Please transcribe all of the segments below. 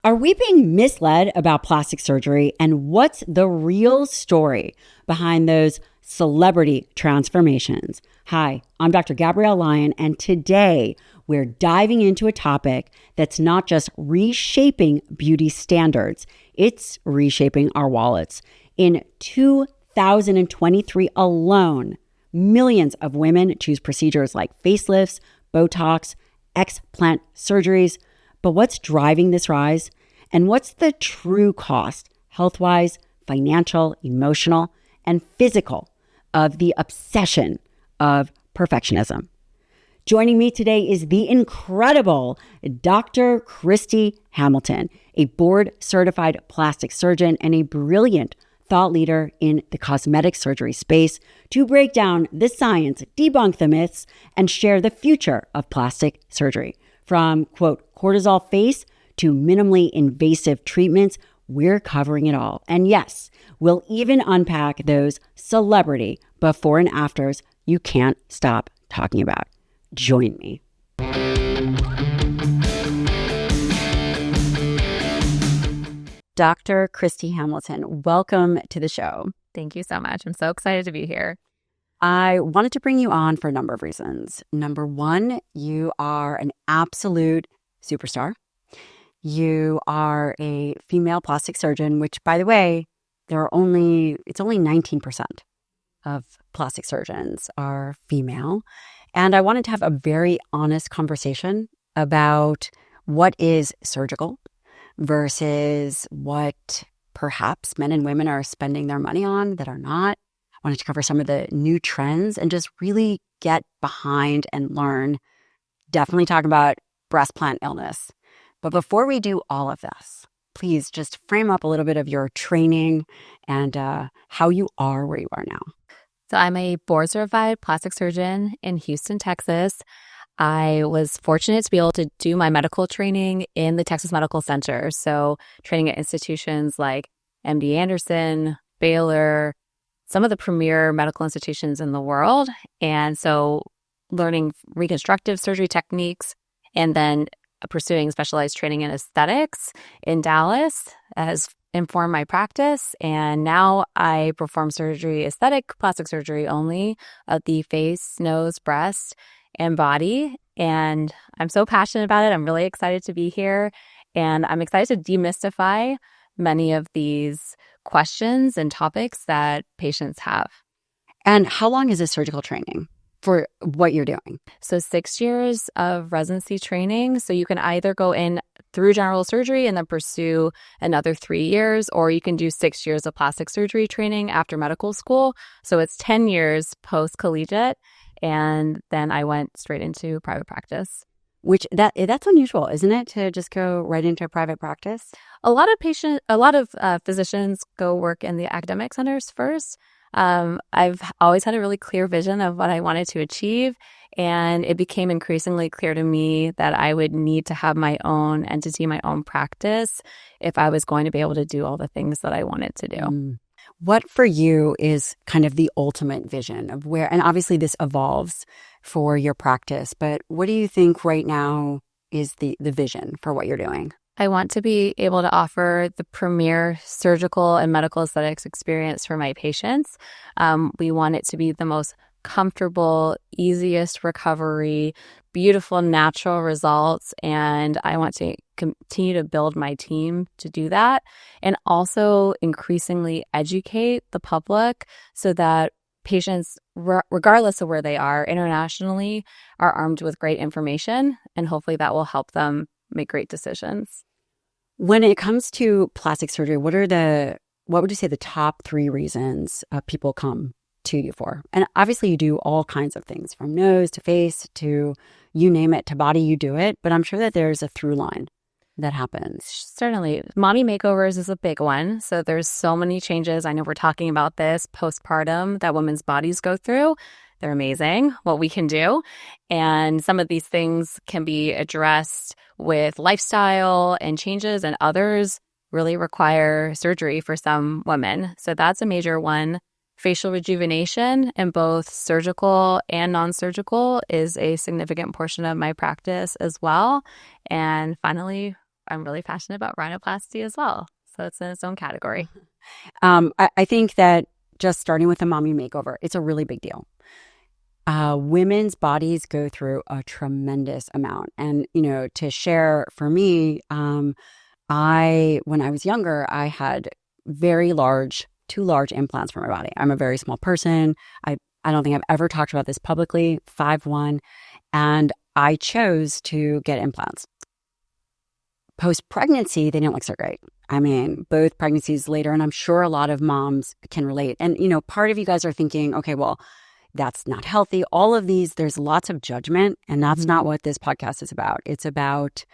Are we being misled about plastic surgery, and what's the real story behind those celebrity transformations? Hi, I'm Dr. Gabrielle Lyon, and today we're diving into a topic that's not just reshaping beauty standards, it's reshaping our wallets. In 2023 alone, millions of women choose procedures like facelifts, Botox, explant surgeries. But what's driving this rise? And what's the true cost, health-wise, financial, emotional, and physical, of the obsession of perfectionism? Joining me today is the incredible Dr. Kristy Hamilton, a board-certified plastic surgeon and a brilliant thought leader in the cosmetic surgery space, to break down the science, debunk the myths, and share the future of plastic surgery. From, quote, cortisol face to minimally invasive treatments, we're covering it all. And yes, we'll even unpack those celebrity before and afters you can't stop talking about. Join me. Dr. Kristy Hamilton, welcome to the show. Thank you so much. I'm so excited to be here. I wanted to bring you on for a number of reasons. Number one, you are an absolute superstar. You are a female plastic surgeon, which, by the way, it's only 19% of plastic surgeons are female. And I wanted to have a very honest conversation about what is surgical versus what perhaps men and women are spending their money on that are not. I wanted to cover some of the new trends and just really get behind and learn. Definitely talk about breast implant illness. But before we do all of this, please just frame up a little bit of your training and how you are where you are now. So I'm a board-certified plastic surgeon in Houston, Texas. I was fortunate to be able to do my medical training in the Texas Medical Center. So training at institutions like MD Anderson, Baylor, some of the premier medical institutions in the world. And so learning reconstructive surgery techniques and then pursuing specialized training in aesthetics in Dallas has informed my practice. And now I perform surgery, aesthetic plastic surgery only of the face, nose, breast, and body. And I'm so passionate about it. I'm really excited to be here. And I'm excited to demystify many of these questions and topics that patients have. And how long is this surgical training for what you're doing? So 6 years of residency training. So you can either go in through general surgery and then pursue another 3 years, or you can do 6 years of plastic surgery training after medical school. So it's 10 years post-collegiate. And then I went straight into private practice. Which that's unusual, isn't it, to just go right into a private practice? A lot of physicians go work in the academic centers first. I've always had a really clear vision of what I wanted to achieve, and it became increasingly clear to me that I would need to have my own entity, my own practice, if I was going to be able to do all the things that I wanted to do. What for you is kind of the ultimate vision of where, and obviously this evolves for your practice, but what do you think right now is the vision for what you're doing? I want to be able to offer the premier surgical and medical aesthetics experience for my patients. We want it to be the most comfortable, easiest recovery, beautiful, natural results. And I want to continue to build my team to do that, and also increasingly educate the public so that patients, regardless of where they are internationally, are armed with great information. And hopefully that will help them make great decisions. When it comes to plastic surgery, what would you say the top 3 reasons people come to you for? And obviously you do all kinds of things, from nose to face to you name it, to body, you do it. But I'm sure that there's a through line that happens. Certainly. Mommy makeovers is a big one. So there's so many changes. I know we're talking about this postpartum that women's bodies go through. They're amazing what we can do. And some of these things can be addressed with lifestyle and changes, and others really require surgery for some women. So that's a major one. Facial rejuvenation in both surgical and non-surgical is a significant portion of my practice as well. And finally, I'm really passionate about rhinoplasty as well. So it's in its own category. I think that just starting with a mommy makeover, it's a really big deal. Women's bodies go through a tremendous amount. And, to share for me, when I was younger, I had two large implants for my body. I'm a very small person. I don't think I've ever talked about this publicly, 5'1", and I chose to get implants. Post-pregnancy, they didn't look so great. I mean, both pregnancies later, and I'm sure a lot of moms can relate. And, part of you guys are thinking, okay, well, that's not healthy. All of these, there's lots of judgment, and that's not what this podcast is about. It's about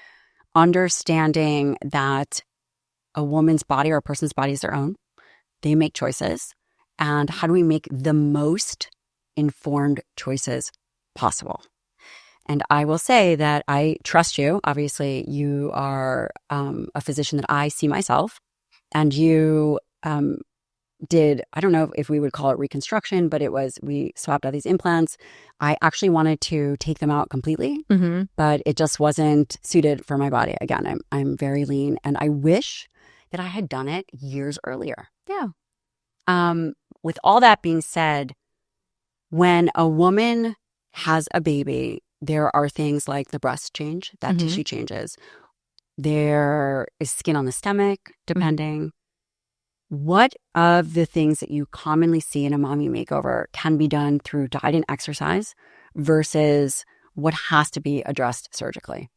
understanding that a woman's body or a person's body is their own. They make choices. And how do we make the most informed choices possible? And I will say that I trust you. Obviously, you are a physician that I see myself. And you did, I don't know if we would call it reconstruction, but we swapped out these implants. I actually wanted to take them out completely, but it just wasn't suited for my body. Again, I'm very lean, and I wish that I had done it years earlier. Yeah. With all that being said, when a woman has a baby, there are things like the breast change, that tissue changes. There is skin on the stomach, depending. What of the things that you commonly see in a mommy makeover can be done through diet and exercise versus what has to be addressed surgically?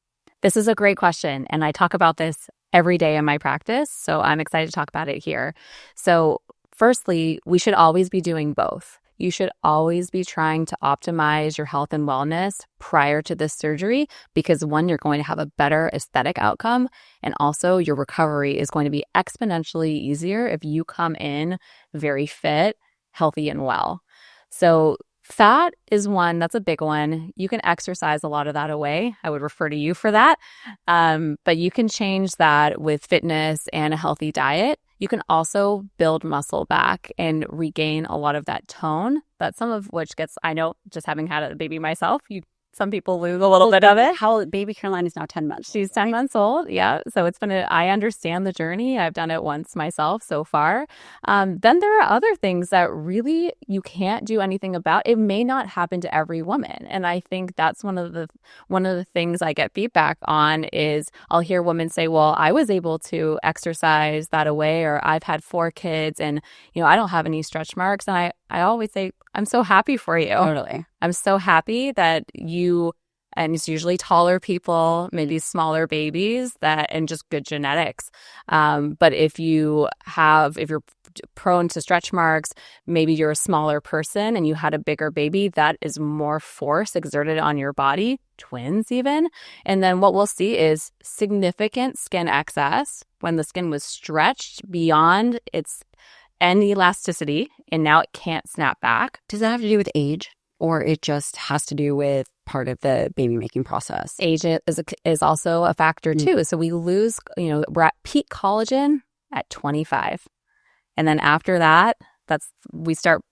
This is a great question. And I talk about this every day in my practice. So I'm excited to talk about it here. So firstly, we should always be doing both. You should always be trying to optimize your health and wellness prior to this surgery because one, you're going to have a better aesthetic outcome, and also your recovery is going to be exponentially easier if you come in very fit, healthy, and well. So fat is one, that's a big one. You can exercise a lot of that away. I would refer to you for that. But you can change that with fitness and a healthy diet. You can also build muscle back and regain a lot of that tone. That's some of which I know just having had a baby myself, some people lose a little bit of it. Baby Caroline is now 10 months. She's 10 months old. Yeah. So it's been I understand the journey. I've done it once myself so far. Then there are other things that really you can't do anything about. It may not happen to every woman. And I think that's one of the things I get feedback on is I'll hear women say, well, I was able to exercise that away, or I've had 4 kids and, I don't have any stretch marks. And I always say, I'm so happy for you. Totally. I'm so happy that and it's usually taller people, maybe smaller babies and just good genetics. But if you're prone to stretch marks, maybe you're a smaller person and you had a bigger baby, that is more force exerted on your body, twins even. And then what we'll see is significant skin excess when the skin was stretched beyond its end elasticity, and now it can't snap back. Does that have to do with age, or it just has to do with part of the baby making process? Age is also a factor too. So we lose, we're at peak collagen at 25. And then after that, we start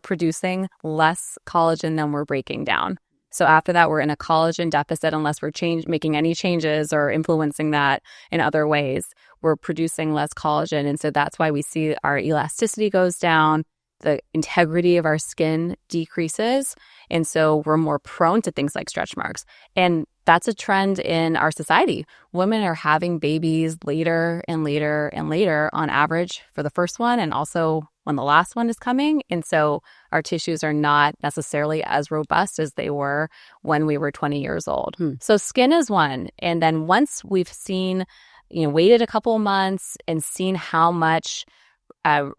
producing less collagen than we're breaking down. So after that, we're in a collagen deficit unless we're making any changes or influencing that in other ways. We're producing less collagen. And so that's why we see our elasticity goes down, the integrity of our skin decreases. And so we're more prone to things like stretch marks. And that's a trend in our society. Women are having babies later and later and later on average for the first one, and also when the last one is coming. And so our tissues are not necessarily as robust as they were when we were 20 years old. So skin is one. And then once we've seen, waited a couple of months and seen how much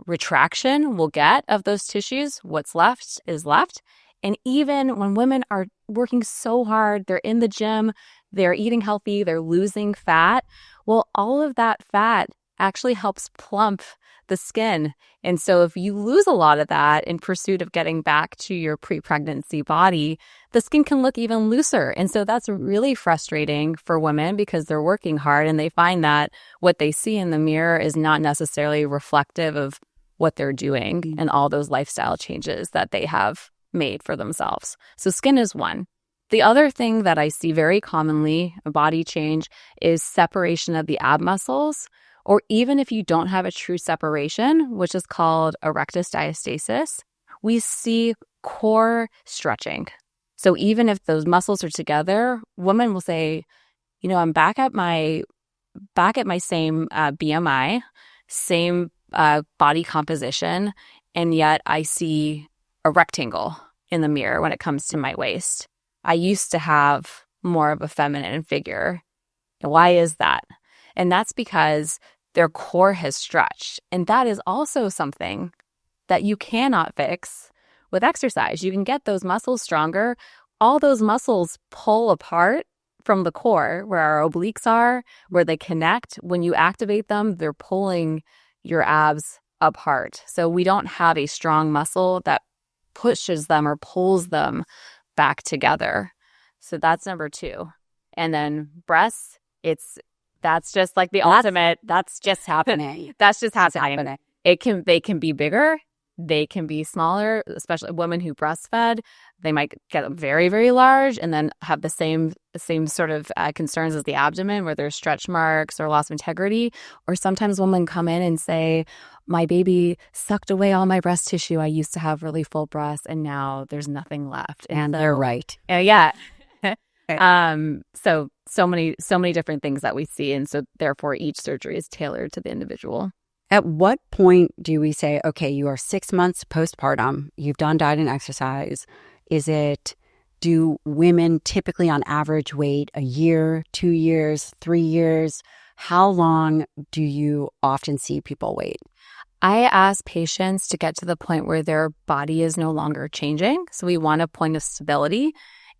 retraction we'll get of those tissues, what's left is left. And even when women are working so hard, they're in the gym, they're eating healthy, they're losing fat, well, all of that fat actually helps plump the skin. And so if you lose a lot of that in pursuit of getting back to your pre-pregnancy body, the skin can look even looser. And so that's really frustrating for women because they're working hard and they find that what they see in the mirror is not necessarily reflective of what they're doing and all those lifestyle changes that they have made for themselves. So skin is one. The other thing that I see very commonly, a body change, is separation of the ab muscles, or even if you don't have a true separation, which is called erectus diastasis, we see core stretching. So even if those muscles are together, women will say, I'm back at my same BMI, same body composition, and yet I see a rectangle in the mirror when it comes to my waist. I used to have more of a feminine figure. Why is that? And that's because their core has stretched. And that is also something that you cannot fix with exercise. You can get those muscles stronger. All those muscles pull apart from the core, where our obliques are, where they connect. When you activate them, they're pulling your abs apart. So we don't have a strong muscle that pushes them or pulls them back together. So that's number 2. And then breasts, that's just like the ultimate. That's just happening. That's just happening. They can be bigger. They can be smaller, especially women who breastfed. They might get very, very large and then have the same sort of concerns as the abdomen, where there's stretch marks or loss of integrity. Or sometimes women come in and say, my baby sucked away all my breast tissue. I used to have really full breasts and now there's nothing left. And they're right. Yeah. So many different things that we see. And so therefore each surgery is tailored to the individual. At what point do we say, okay, you are 6 months postpartum, you've done diet and exercise? Do women typically on average wait a year, 2 years, 3 years? How long do you often see people wait? I ask patients to get to the point where their body is no longer changing. So we want a point of stability.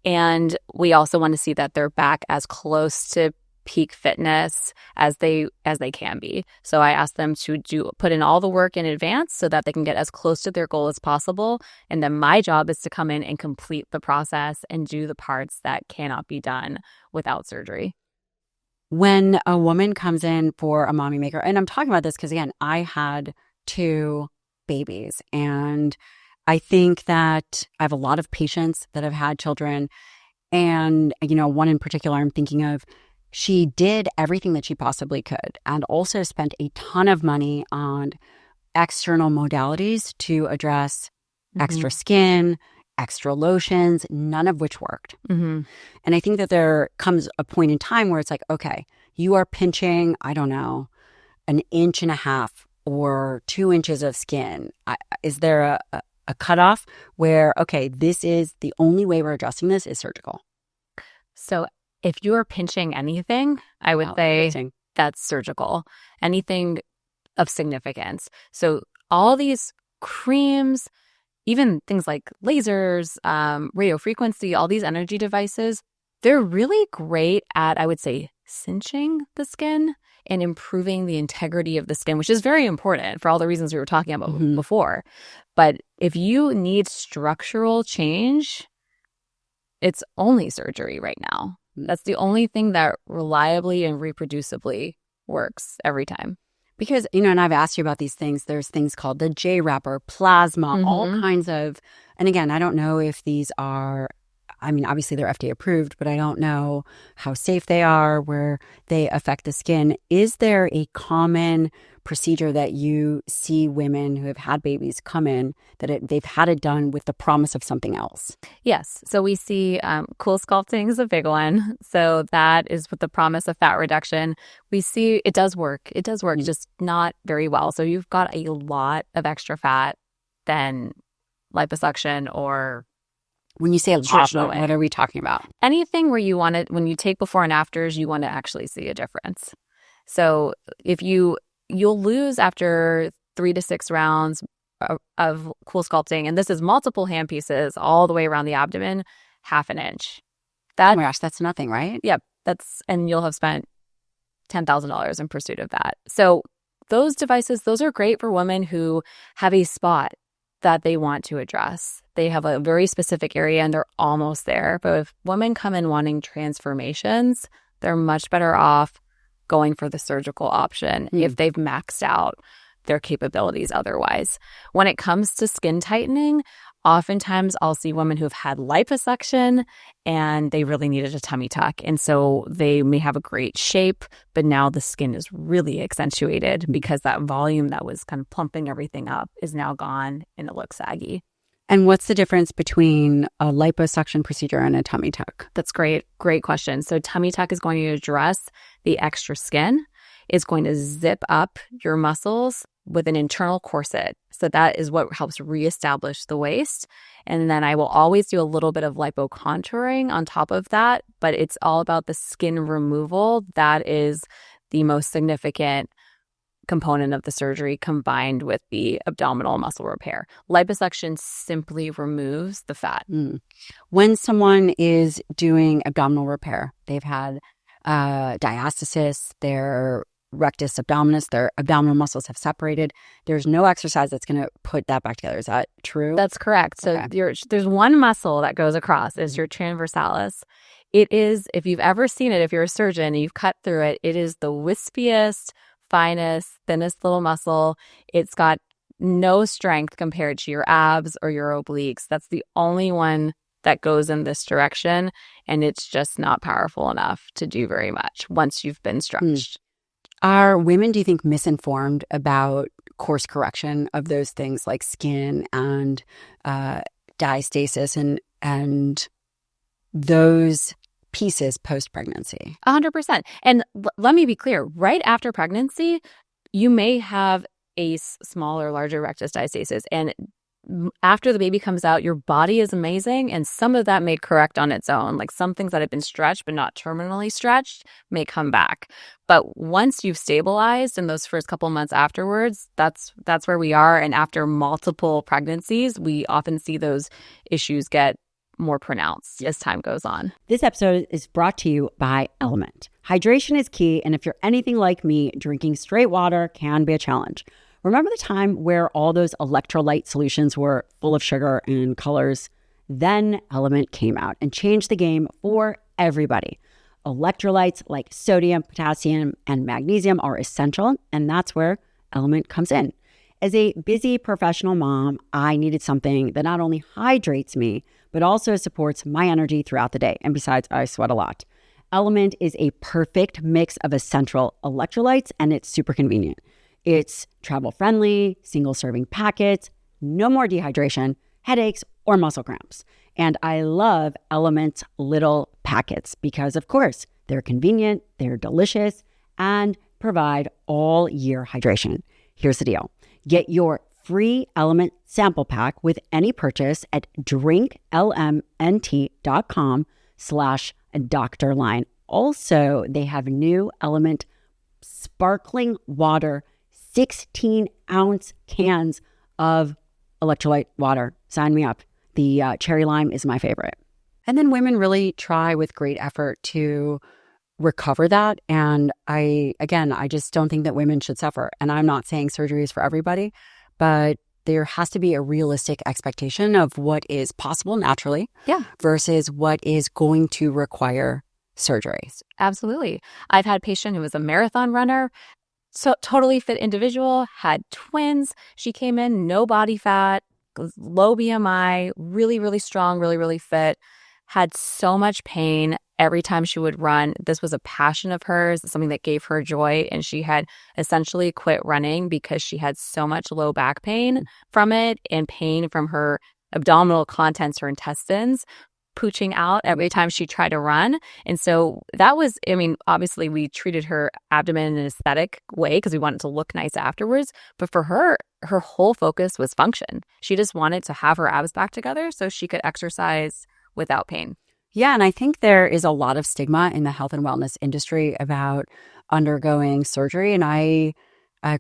And we also want to see that they're back as close to peak fitness as they can be. So I ask them to put in all the work in advance so that they can get as close to their goal as possible. And then my job is to come in and complete the process and do the parts that cannot be done without surgery. When a woman comes in for a mommy maker, and I'm talking about this because, again, I had 2 babies, and I think that I have a lot of patients that have had children. And, one in particular I'm thinking of, she did everything that she possibly could and also spent a ton of money on external modalities to address extra skin, extra lotions, none of which worked. And I think that there comes a point in time where it's like, okay, you are pinching, I don't know, 1.5 inches or 2 inches of skin. Is there a cutoff where, okay, this is the only way we're addressing this is surgical? So if you are pinching anything, I would say that's surgical. Anything of significance. So all these creams, even things like lasers, radio frequency, all these energy devices, they're really great at, I would say, cinching the skin and improving the integrity of the skin, which is very important for all the reasons we were talking about before. But if you need structural change, it's only surgery right now. That's the only thing that reliably and reproducibly works every time. Because, and I've asked you about these things. There's things called the J-wrapper, plasma, all kinds of, and again, I don't know if these are, obviously they're FDA approved, but I don't know how safe they are, where they affect the skin. Is there a common procedure that you see women who have had babies come in that they've had it done with the promise of something else? Yes. So we see cool sculpting is a big one. So that is with the promise of fat reduction. We see it does work. It does work, just not very well. So you've got a lot of extra fat, then liposuction or... When you say a lot, what are we talking about? Anything where you want to, when you take before and afters, you want to actually see a difference. So if you'll lose after 3 to 6 rounds of cool sculpting, and this is multiple hand pieces all the way around the abdomen, 1/2 inch. Oh my gosh, that's nothing, right? Yep. And you'll have spent $10,000 in pursuit of that. So those devices, those are great for women who have a spot that they want to address. They have a very specific area and they're almost there. But if women come in wanting transformations, they're much better off going for the surgical option if they've maxed out their capabilities otherwise. When it comes to skin tightening, Oftentimes, I'll see women who've had liposuction and they really needed a tummy tuck. And so they may have a great shape, but now the skin is really accentuated because that volume that was kind of plumping everything up is now gone and it looks saggy. And what's the difference between a liposuction procedure and a tummy tuck? That's great. Great question. So tummy tuck is going to address the extra skin. It's going to zip up your muscles with an internal corset. So that is what helps reestablish the waist. And then I will always do a little bit of lipo contouring on top of that, but it's all about the skin removal. That is the most significant component of the surgery combined with the abdominal muscle repair. Liposuction simply removes the fat. When someone is doing abdominal repair, they've had diastasis, their rectus abdominis, their abdominal muscles have separated. There's no exercise that's going to put that back together. Is that true? That's correct. So Okay. there's one muscle that goes across is your transversalis. It is, if you've ever seen it, if you're a surgeon and you've cut through it, it is the wispiest, finest, thinnest little muscle. It's got no strength compared to your abs or your obliques. That's the only one that goes in this direction, and it's just not powerful enough to do very much once you've been stretched. Are women, do you think, misinformed about course correction of those things like skin and diastasis and those pieces post-pregnancy? 100%. And let me be clear, right after pregnancy, you may have a small or larger rectus diastasis. And after the baby comes out, your body is amazing. And some of that may correct on its own. Like some things that have been stretched but not terminally stretched may come back. But once you've stabilized in those first couple months afterwards, that's where we are. And after multiple pregnancies, we often see those issues get more pronounced as time goes on. This episode is brought to you by Element. Hydration is key, and if you're anything like me, drinking straight water can be a challenge. Remember the time where all those electrolyte solutions were full of sugar and colors? Then Element came out and changed the game for everybody. Electrolytes like sodium, potassium, and magnesium are essential, and that's where Element comes in. As a busy professional mom, I needed something that not only hydrates me, but also supports my energy throughout the day. And besides, I sweat a lot. Element is a perfect mix of essential electrolytes, and it's super convenient. It's travel-friendly, single-serving packets, no more dehydration, headaches, or muscle cramps. And I love Element's little packets because, of course, they're convenient, they're delicious, and provide all-year hydration. Here's the deal. Get your free Element sample pack with any purchase at drinklmnt.com/Dr. Lyon. Also, they have new Element sparkling water 16-ounce cans of electrolyte water. Sign me up. The cherry lime is my favorite. And then women really try with great effort to recover that. And I just don't think that women should suffer. And I'm not saying surgery is for everybody, but there has to be a realistic expectation of what is possible naturally versus what is going to require surgeries. Absolutely. I've had a patient who was a marathon runner, so totally fit individual, had twins. She came in, no body fat, low BMI, really, really strong, really, really fit, had so much pain every time she would run. This was a passion of hers, something that gave her joy. And she had essentially quit running because she had so much low back pain from it and pain from her abdominal contents, her intestines, pooching out every time she tried to run. And so that was, obviously we treated her abdomen in an aesthetic way because we wanted to look nice afterwards. But for her, her whole focus was function. She just wanted to have her abs back together so she could exercise without pain. Yeah, and I think there is a lot of stigma in the health and wellness industry about undergoing surgery. And I,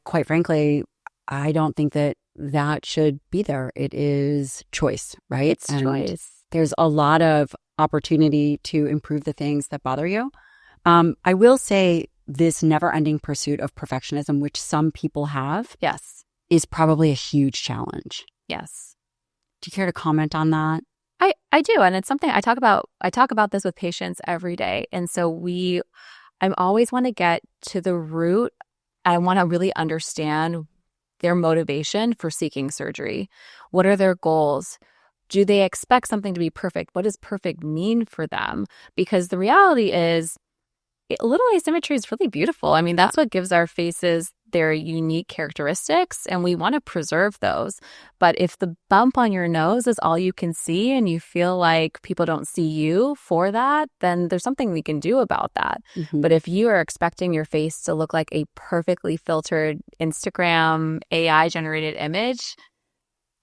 quite frankly, I don't think that should be there. It is choice, right? It's choice. There's a lot of opportunity to improve the things that bother you. I will say this never-ending pursuit of perfectionism, which some people have, is probably a huge challenge. Yes. Do you care to comment on that? I do. And it's something I talk about this with patients every day. And so I always want to get to the root. I want to really understand their motivation for seeking surgery. What are their goals? Do they expect something to be perfect? What does perfect mean for them? Because the reality is, a little asymmetry is really beautiful. I mean, that's what gives our faces their unique characteristics, and we want to preserve those. But if the bump on your nose is all you can see and you feel like people don't see you for that, then there's something we can do about that. But if you are expecting your face to look like a perfectly filtered Instagram AI-generated image,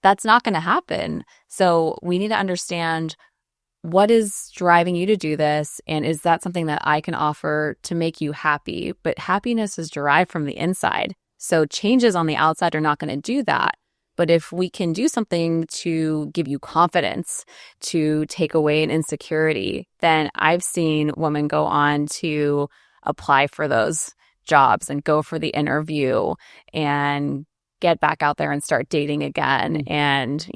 that's not going to happen. So we need to understand, what is driving you to do this? And is that something that I can offer to make you happy? But happiness is derived from the inside. So changes on the outside are not going to do that. But if we can do something to give you confidence, to take away an insecurity, then I've seen women go on to apply for those jobs and go for the interview and get back out there and start dating again. And,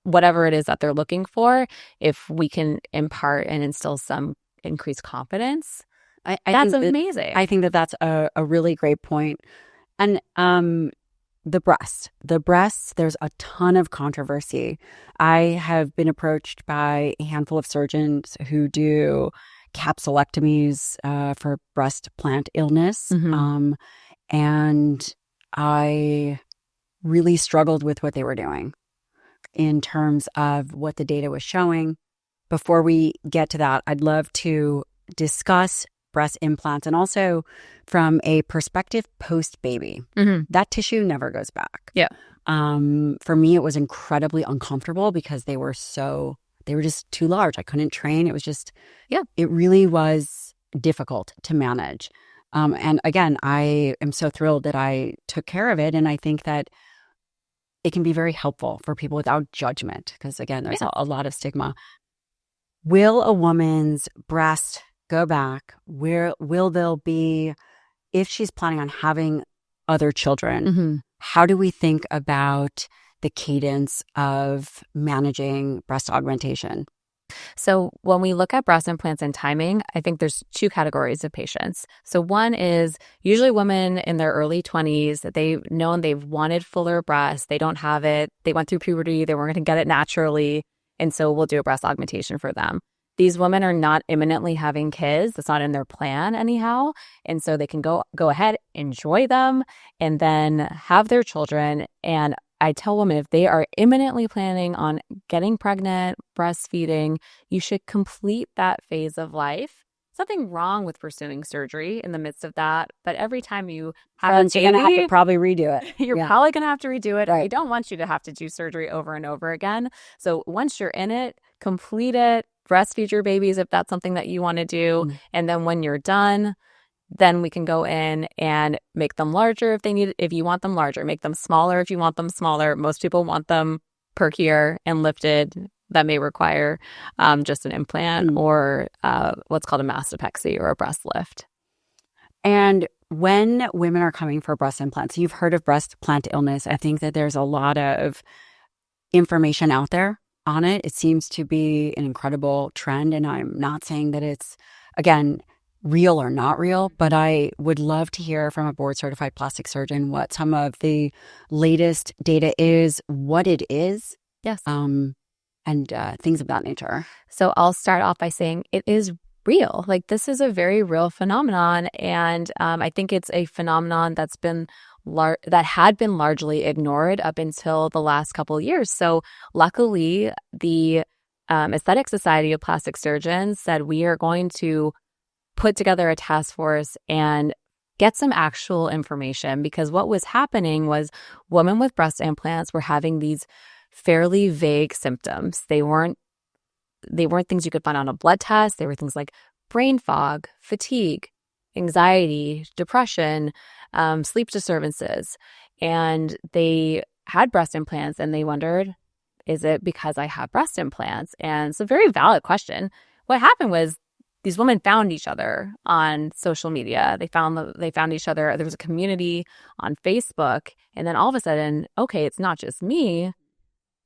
whatever it is that they're looking for, if we can impart and instill some increased confidence, that's amazing. I think that that's a really great point. And the breasts, there's a ton of controversy. I have been approached by a handful of surgeons who do capsulectomies for breast implant illness. And I really struggled with what they were doing in terms of what the data was showing. Before we get to that, I'd love to discuss breast implants and also from a perspective post-baby. That tissue never goes back. Yeah. For me, it was incredibly uncomfortable because they were just too large. I couldn't train. It was just, it really was difficult to manage. And again, I am so thrilled that I took care of it. And I think that it can be very helpful for people without judgment because, again, there's a lot of stigma. Will a woman's breast go back? Where will there be, if she's planning on having other children, how do we think about the cadence of managing breast augmentation? So when we look at breast implants and timing, I think there's two categories of patients. So one is usually women in their early 20s. They've known they've wanted fuller breasts. They don't have it. They went through puberty. They weren't going to get it naturally. And so we'll do a breast augmentation for them. These women are not imminently having kids. That's not in their plan anyhow. And so they can go ahead, enjoy them, and then have their children. And I tell women, if they are imminently planning on getting pregnant, breastfeeding, you should complete that phase of life. Something wrong with pursuing surgery in the midst of that, but every time you have a baby, you're going to have to probably redo it. You're probably going to have to redo it. Right. I don't want you to have to do surgery over and over again. So once you're in it, complete it, breastfeed your babies if that's something that you want to do. And then when you're done, then we can go in and make them larger if you want them larger, make them smaller if you want them smaller. Most people want them perkier and lifted. That may require just an implant or what's called a mastopexy or a breast lift. And when women are coming for breast implants, you've heard of breast implant illness. I think that there's a lot of information out there on it. It seems to be an incredible trend. And I'm not saying that it's, again, real or not real, but I would love to hear from a board certified plastic surgeon what some of the latest data is, what it is. Yes. And things of that nature. So I'll start off by saying it is real. Like, this is a very real phenomenon. And I think it's a phenomenon that had been largely ignored up until the last couple of years. So luckily, the Aesthetic Society of Plastic Surgeons said we are going to put together a task force and get some actual information, because what was happening was women with breast implants were having these fairly vague symptoms. They weren't things you could find on a blood test. They were things like brain fog, fatigue, anxiety, depression, sleep disturbances. And they had breast implants and they wondered, is it because I have breast implants? And it's a very valid question. What happened was these women found each other on social media. They found each other. There was a community on Facebook. And then all of a sudden, okay, it's not just me.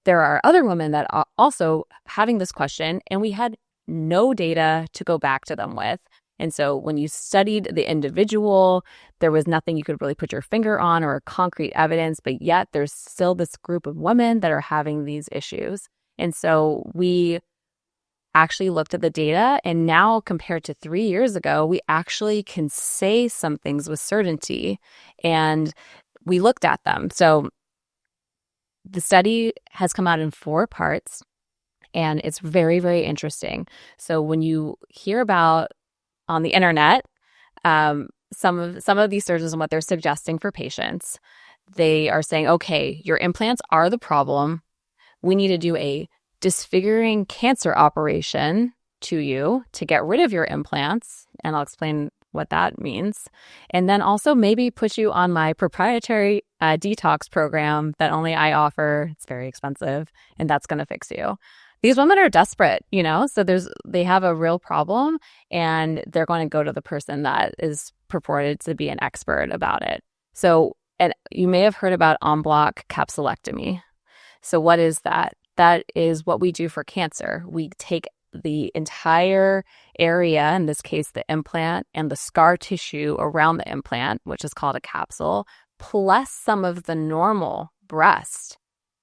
There are other women that are also having this question, and we had no data to go back to them with. And so when you studied the individual, there was nothing you could really put your finger on or concrete evidence, but yet there's still this group of women that are having these issues. And so we actually looked at the data, and now compared to 3 years ago, we actually can say some things with certainty, and we looked at them. So the study has come out in 4 parts, and it's very, very interesting. So when you hear about on the internet, some of these surgeons and what they're suggesting for patients, they are saying, okay, your implants are the problem. We need to do a disfiguring cancer operation to you to get rid of your implants. And I'll explain what that means. And then also maybe put you on my proprietary detox program that only I offer. It's very expensive, and that's going to fix you. These women are desperate, so they have a real problem, and they're going to go to the person that is purported to be an expert about it. So, and you may have heard about en bloc capsulectomy. So what is that? That is what we do for cancer. We take the entire area, in this case, the implant and the scar tissue around the implant, which is called a capsule, plus some of the normal breast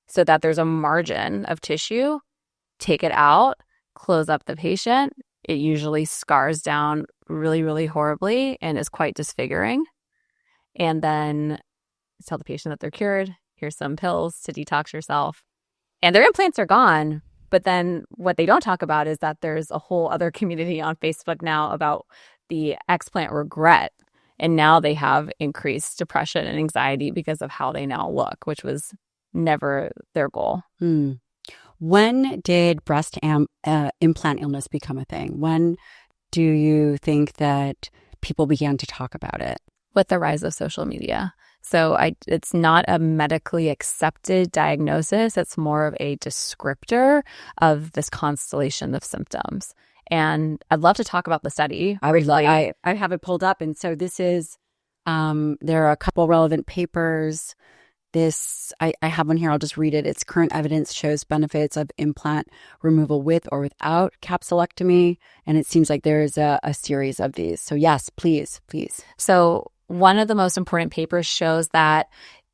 so that there's a margin of tissue. Take it out, close up the patient. It usually scars down really, really horribly and is quite disfiguring. And then tell the patient that they're cured. Here's some pills to detox yourself. And their implants are gone. But then what they don't talk about is that there's a whole other community on Facebook now about the explant regret. And now they have increased depression and anxiety because of how they now look, which was never their goal. When did breast implant illness become a thing? When do you think that people began to talk about it? With the rise of social media. So it's not a medically accepted diagnosis. It's more of a descriptor of this constellation of symptoms. And I'd love to talk about the study. I have it pulled up. And so this is, there are a couple relevant papers. I have one here. I'll just read it. It's current evidence shows benefits of implant removal with or without capsulectomy. And it seems like there is a series of these. So yes, please. So one of the most important papers shows that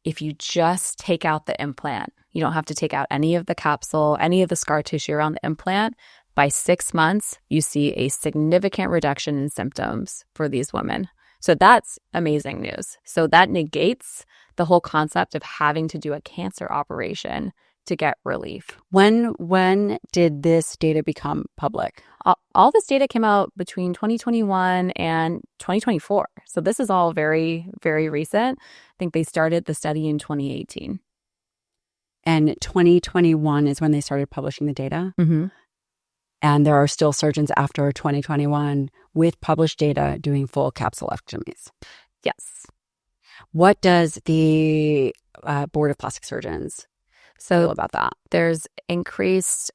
if you just take out the implant, you don't have to take out any of the capsule, any of the scar tissue around the implant. By 6 months, you see a significant reduction in symptoms for these women. So that's amazing news. So that negates the whole concept of having to do a cancer operation to get relief. When did this data become public? All this data came out between 2021 and 2024. So this is all very, very recent. I think they started the study in 2018. And 2021 is when they started publishing the data? Mm-hmm. And there are still surgeons after 2021 with published data doing full capsulectomies. Yes. What does the Board of Plastic Surgeons feel about that? There's increased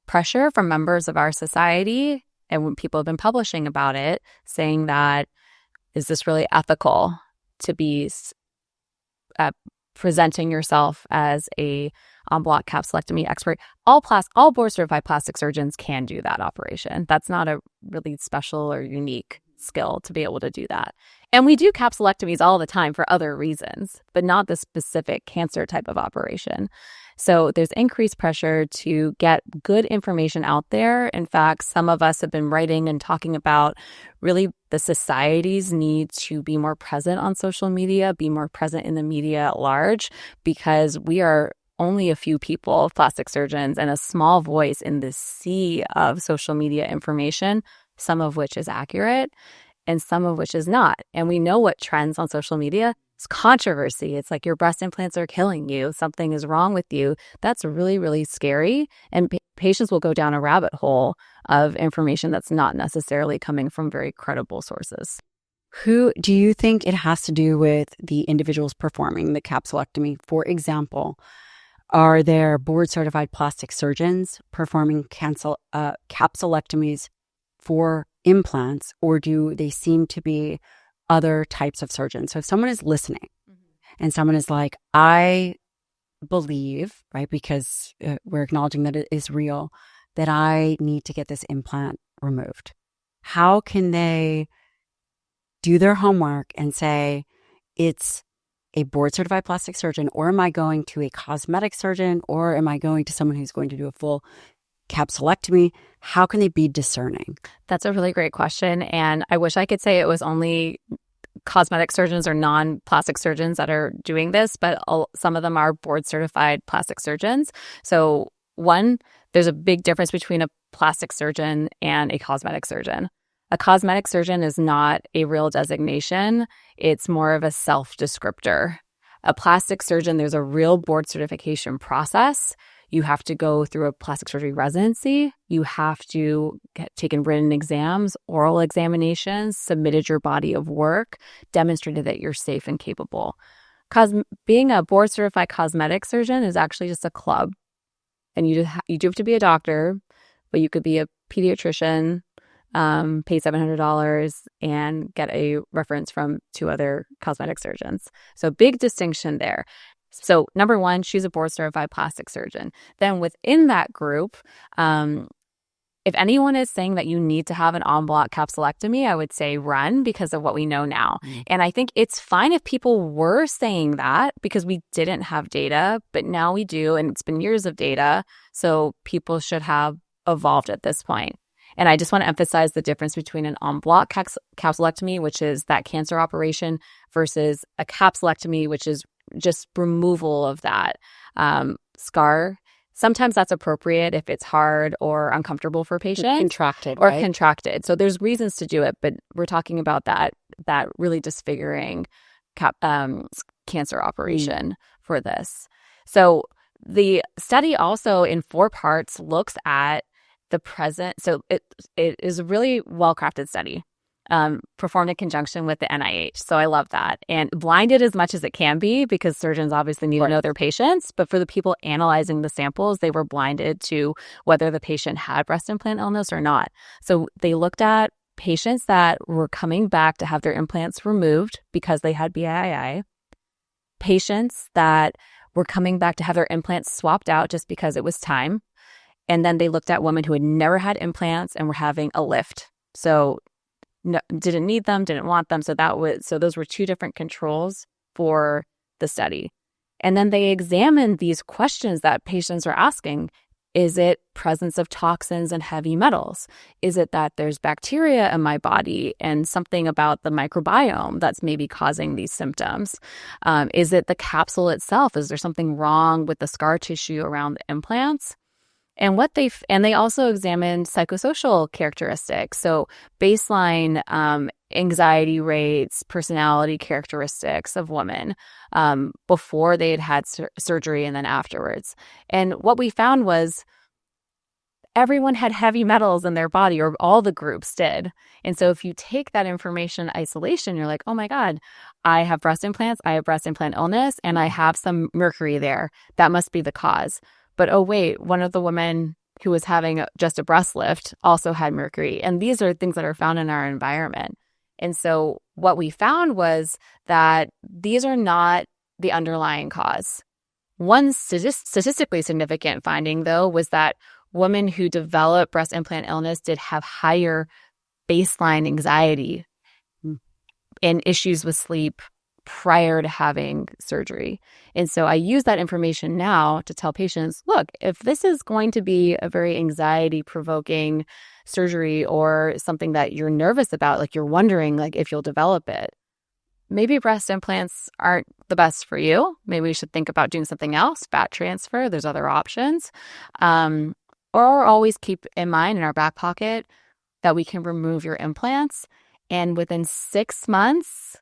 pressure from members of our society, and when people have been publishing about it, saying that, is this really ethical to be presenting yourself as a en bloc capsulectomy expert? All board-certified plastic surgeons can do that operation. That's not a really special or unique skill to be able to do that. And we do capsulectomies all the time for other reasons, but not the specific cancer type of operation. So there's increased pressure to get good information out there. In fact, some of us have been writing and talking about really the society's need to be more present on social media, be more present in the media at large, because we are only a few people, plastic surgeons, and a small voice in this sea of social media information, some of which is accurate and some of which is not. And we know what trends on social media. It's controversy. It's like your breast implants are killing you. Something is wrong with you. That's really, really scary. And patients will go down a rabbit hole of information that's not necessarily coming from very credible sources. Who do you think it has to do with the individuals performing the capsulectomy? For example, are there board-certified plastic surgeons performing capsulectomies for implants, or do they seem to be other types of surgeons? So if someone is listening and someone is like, I believe, right, because we're acknowledging that it is real, that I need to get this implant removed, how can they do their homework and say, it's a board certified plastic surgeon, or am I going to a cosmetic surgeon, or am I going to someone who's going to do a full capsulectomy? How can they be discerning? That's a really great question. And I wish I could say it was only cosmetic surgeons or non-plastic surgeons that are doing this, but some of them are board certified plastic surgeons. So one, there's a big difference between a plastic surgeon and a cosmetic surgeon. A cosmetic surgeon is not a real designation. It's more of a self-descriptor. A plastic surgeon, there's a real board certification process. You have to go through a plastic surgery residency. You have to get taken written exams, oral examinations, submitted your body of work, demonstrated that you're safe and capable. Being a board certified cosmetic surgeon is actually just a club. And you do have to be a doctor, but you could be a pediatrician, pay $700 and get a reference from 2 other cosmetic surgeons. So big distinction there. So number one, choose a board certified plastic surgeon. Then within that group, if anyone is saying that you need to have an en bloc capsulectomy, I would say run because of what we know now. And I think it's fine if people were saying that because we didn't have data, but now we do, and it's been years of data. So people should have evolved at this point. And I just want to emphasize the difference between an en bloc capsulectomy, which is that cancer operation, versus a capsulectomy, which is just removal of that scar. Sometimes that's appropriate if it's hard or uncomfortable for patients. Contracted, or right? Contracted. So there's reasons to do it, but we're talking about that really disfiguring cancer operation for this. So the study also in 4 parts looks at the present. So it is a really well-crafted study. Performed in conjunction with the NIH. So I love that. And blinded as much as it can be because surgeons obviously need to know their patients. But for the people analyzing the samples, they were blinded to whether the patient had breast implant illness or not. So they looked at patients that were coming back to have their implants removed because they had BII, patients that were coming back to have their implants swapped out just because it was time. And then they looked at women who had never had implants and were having a lift. So no, didn't need them, didn't want them. So those were 2 different controls for the study. And then they examined these questions that patients are asking. Is it presence of toxins and heavy metals? Is it that there's bacteria in my body and something about the microbiome that's maybe causing these symptoms? Is it the capsule itself? Is there something wrong with the scar tissue around the implants? And they also examined psychosocial characteristics. So baseline anxiety rates, personality characteristics of women before they had surgery and then afterwards. And what we found was everyone had heavy metals in their body, or all the groups did. And so if you take that information in isolation, you're like, oh my God, I have breast implants, I have breast implant illness, and I have some mercury there. That must be the cause. But oh wait, one of the women who was having just a breast lift also had mercury. And these are things that are found in our environment. And so what we found was that these are not the underlying cause. One statistically significant finding, though, was that women who developed breast implant illness did have higher baseline anxiety and issues with sleep prior to having surgery. And so I use that information now to tell patients, look, if this is going to be a very anxiety-provoking surgery or something that you're nervous about, like you're wondering like if you'll develop it, maybe breast implants aren't the best for you. Maybe we should think about doing something else, fat transfer. There's other options. Or always keep in mind in our back pocket that we can remove your implants. And within 6 months,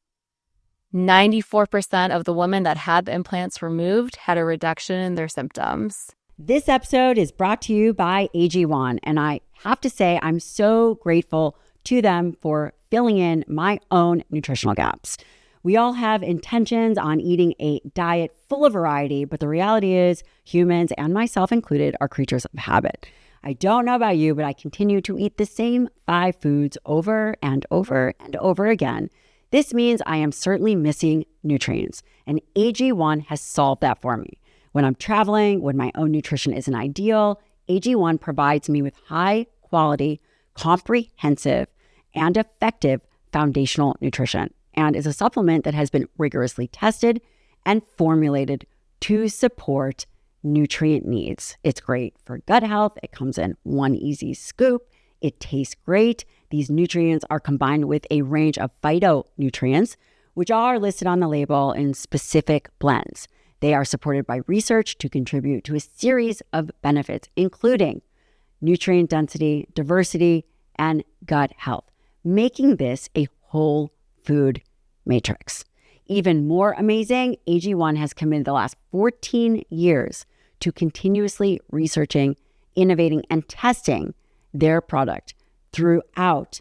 94% of the women that had the implants removed had a reduction in their symptoms. This episode is brought to you by AG1, and I have to say I'm so grateful to them for filling in my own nutritional gaps. We all have intentions on eating a diet full of variety, but the reality is humans, and myself included, are creatures of habit. I don't know about you, but I continue to eat the same 5 foods over and over and over again. This means I am certainly missing nutrients, and AG1 has solved that for me. When I'm traveling, when my own nutrition isn't ideal, AG1 provides me with high quality, comprehensive, and effective foundational nutrition, and is a supplement that has been rigorously tested and formulated to support nutrient needs. It's great for gut health. It comes in one easy scoop. It tastes great. These nutrients are combined with a range of phytonutrients, which are listed on the label in specific blends. They are supported by research to contribute to a series of benefits, including nutrient density, diversity, and gut health, making this a whole food matrix. Even more amazing, AG1 has committed the last 14 years to continuously researching, innovating, and testing their product throughout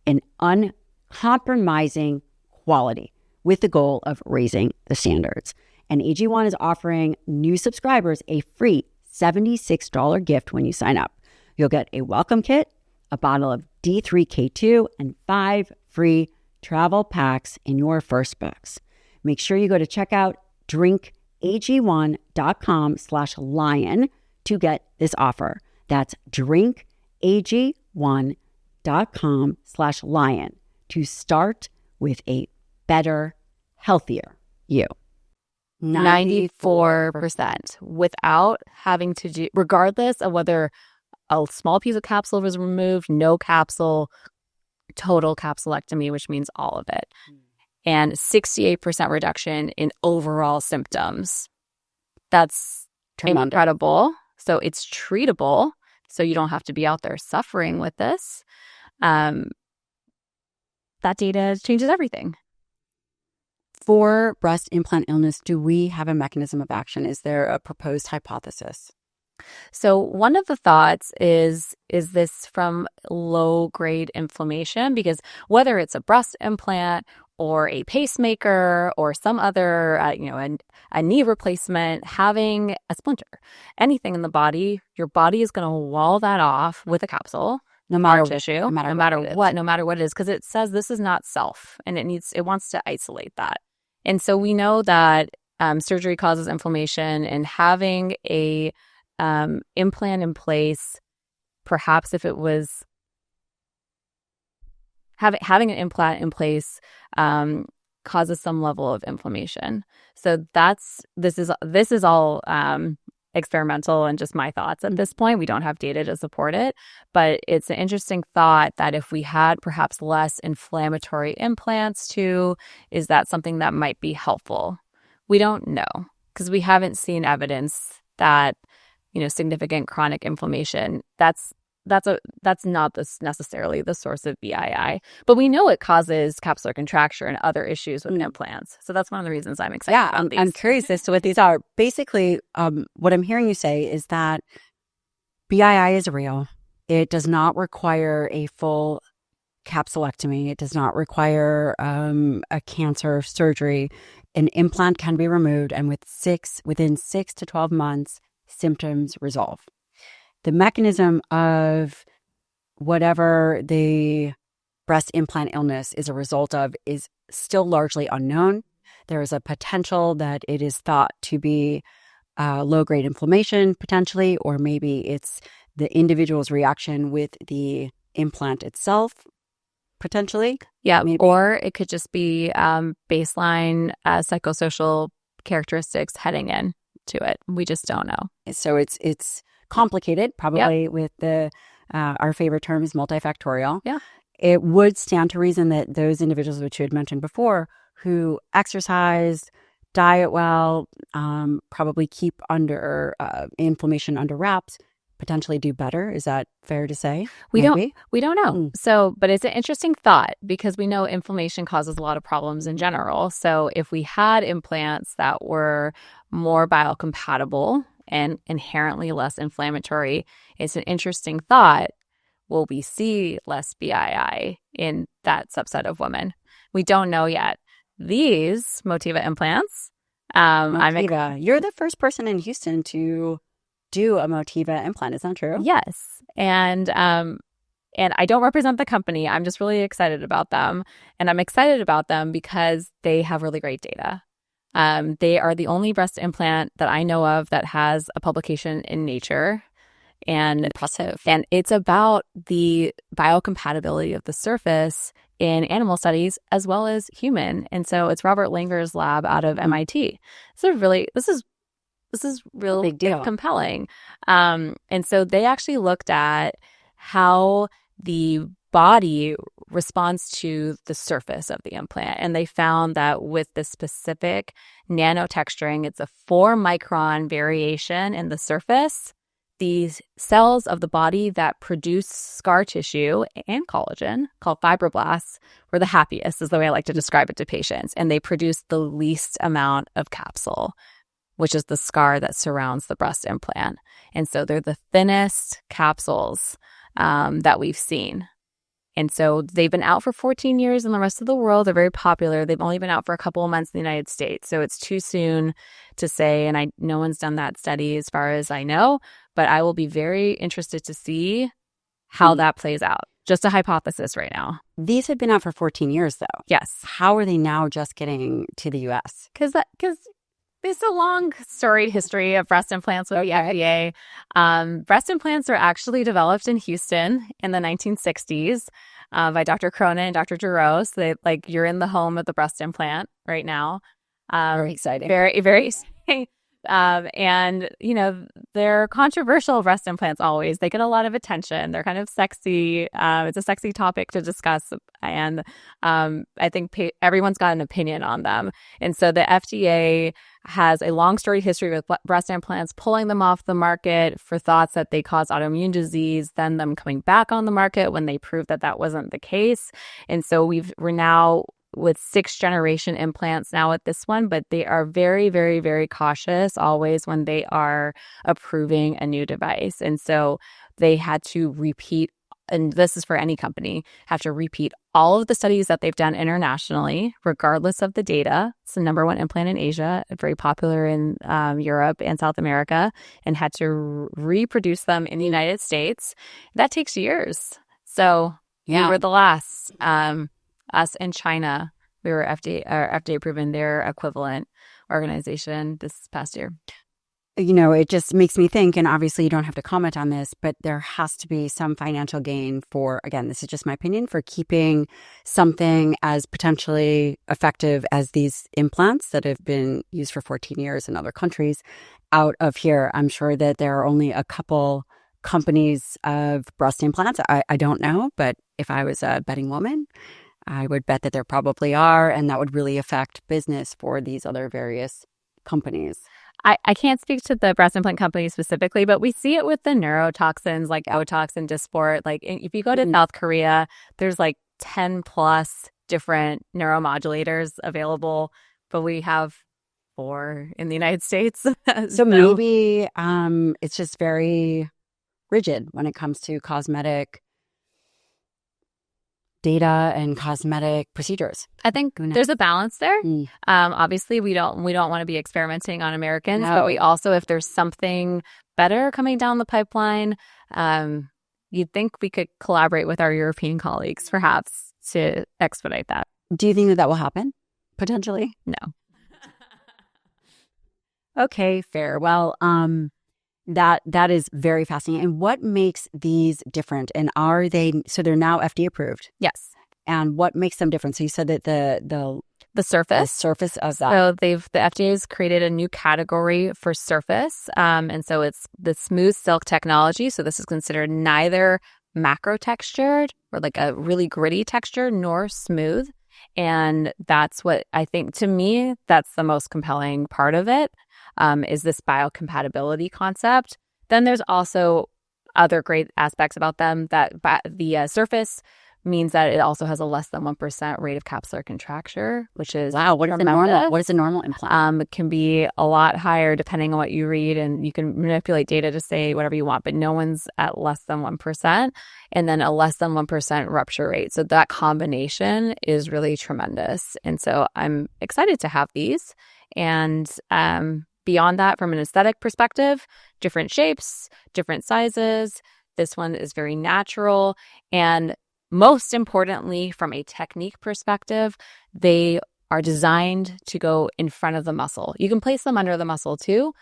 an uncompromising quality with the goal of raising the standards. And AG1 is offering new subscribers a free $76 gift when you sign up. You'll get a welcome kit, a bottle of D3K2, and 5 free travel packs in your first box. Make sure you go to checkout drinkag1.com/lion to get this offer. That's drinkag1.com/lion to start with a better, healthier you. 94% without having to do, regardless of whether a small piece of capsule was removed, no capsule, total capsulectomy, which means all of it. And 68% reduction in overall symptoms. That's incredible. So it's treatable. So you don't have to be out there suffering with this. That data changes everything. For breast implant illness, do we have a mechanism of action? Is there a proposed hypothesis? So one of the thoughts is this from low-grade inflammation? Because whether it's a breast implant or a pacemaker or some other, a knee replacement, having a splinter, anything in the body, your body is going to wall that off with a capsule, no matter tissue, no matter what it is, because it says this is not self, and it wants to isolate that. And so we know that surgery causes inflammation, and having a implant in place, perhaps if it was having an implant in place causes some level of inflammation. So this is all experimental and just my thoughts at this point. We don't have data to support it, but it's an interesting thought that if we had perhaps less inflammatory implants too, is that something that might be helpful? We don't know because we haven't seen evidence that significant chronic inflammation, that's not necessarily the source of BII, but we know it causes capsular contracture and other issues with implants. So that's one of the reasons I'm excited about these. I'm curious as to what these are. Basically, what I'm hearing you say is that BII is real. It does not require a full capsulectomy. It does not require a cancer surgery. An implant can be removed, and within 6 to 12 months, symptoms resolve. The mechanism of whatever the breast implant illness is a result of is still largely unknown. There is a potential that it is thought to be low-grade inflammation, potentially, or maybe it's the individual's reaction with the implant itself, potentially. Yeah, maybe. Or it could just be baseline psychosocial characteristics heading in to it. We just don't know. So it's complicated, probably with the our favorite term is multifactorial. Yeah. It would stand to reason that those individuals, which you had mentioned before, who exercise, diet well, probably keep under inflammation under wraps, potentially do better. Is that fair to say? We don't know. So, but it's an interesting thought because we know inflammation causes a lot of problems in general. So if we had implants that were more biocompatible and inherently less inflammatory, it's an interesting thought. Will we see less BII in that subset of women? We don't know yet. These Motiva implants, Motiva. You're the first person in Houston to do a Motiva implant. Is that true? Yes. And I don't represent the company. I'm just really excited about them. And I'm excited about them because they have really great data. They are the only breast implant that I know of that has a publication in Nature. And impressive. And it's about the biocompatibility of the surface in animal studies as well as human. And so it's Robert Langer's lab out of MIT. So this is real Big deal. compelling. And so they actually looked at how the body responds to the surface of the implant. And they found that with the specific nanotexturing, it's a 4-micron variation in the surface. These cells of the body that produce scar tissue and collagen, called fibroblasts, were the happiest, is the way I like to describe it to patients. And they produce the least amount of capsule, which is the scar that surrounds the breast implant. And so they're the thinnest capsules that we've seen. And so they've been out for 14 years in the rest of the world. They're very popular. They've only been out for a couple of months in the United States. So it's too soon to say, and no one's done that study as far as I know, but I will be very interested to see how that plays out. Just a hypothesis right now. These had been out for 14 years, though. Yes. How are they now just getting to the U.S.? Because there's a long storied history of breast implants with the FDA. Breast implants were actually developed in Houston in the 1960s by Dr. Cronin and Dr. Giroux. So you're in the home of the breast implant right now. Very exciting. Very, very exciting. And, they're controversial breast implants always. They get a lot of attention. They're kind of sexy. It's a sexy topic to discuss. And I think everyone's got an opinion on them. And so the FDA has a long storied history with breast implants, pulling them off the market for thoughts that they cause autoimmune disease, then them coming back on the market when they proved that that wasn't the case. And so we're now with 6th-generation implants now at this one, but they are very, very, very cautious always when they are approving a new device. And so they had to repeat, and this is for any company, have to repeat all of the studies that they've done internationally, regardless of the data. It's the number 1 implant in Asia, very popular in Europe and South America, and had to reproduce them in the United States. That takes years. So we were the last. Us in China, we were FDA approved in their equivalent organization this past year. It just makes me think, and obviously you don't have to comment on this, but there has to be some financial gain for, again, this is just my opinion, for keeping something as potentially effective as these implants that have been used for 14 years in other countries out of here. I'm sure that there are only a couple companies of breast implants. I don't know, but if I was a betting woman, I would bet that there probably are, and that would really affect business for these other various companies. I can't speak to the breast implant company specifically, but we see it with the neurotoxins like Botox and Dysport. Like if you go to South Korea, there's 10 plus different neuromodulators available, but we have 4 in the United States. So maybe it's just very rigid when it comes to cosmetic data and cosmetic procedures. I think there's a balance there. Obviously, we don't want to be experimenting on Americans, but we also, if there's something better coming down the pipeline, you'd think we could collaborate with our European colleagues, perhaps, to expedite that. Do you think that will happen, potentially? No. Okay, fair. Well, that is very fascinating. And what makes these different? And they're now FDA approved? Yes. And what makes them different? So you said that the surface of that. So the FDA has created a new category for surface. And so it's the smooth silk technology. So this is considered neither macro textured or a really gritty texture nor smooth. And that's what I think, to me, that's the most compelling part of it. Is this biocompatibility concept. Then there's also other great aspects about them, that the surface means that it also has a less than 1% rate of capsular contracture, which is what is the normal? What is a normal implant? It can be a lot higher depending on what you read, and you can manipulate data to say whatever you want, but no one's at less than 1%, and then a less than 1% rupture rate. So that combination is really tremendous. And so I'm excited to have these. And beyond that, from an aesthetic perspective, different shapes, different sizes. This one is very natural. And most importantly, from a technique perspective, they are designed to go in front of the muscle. You can place them under the muscle too,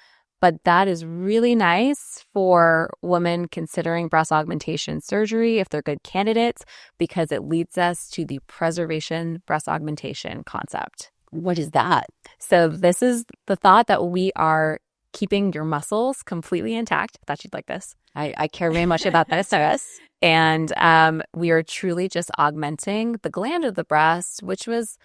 But that is really nice for women considering breast augmentation surgery if they're good candidates, because it leads us to the preservation breast augmentation concept. What is that? So this is the thought that we are keeping your muscles completely intact. I thought you'd like this. I care very much about this. And we are truly just augmenting the gland of the breast, which was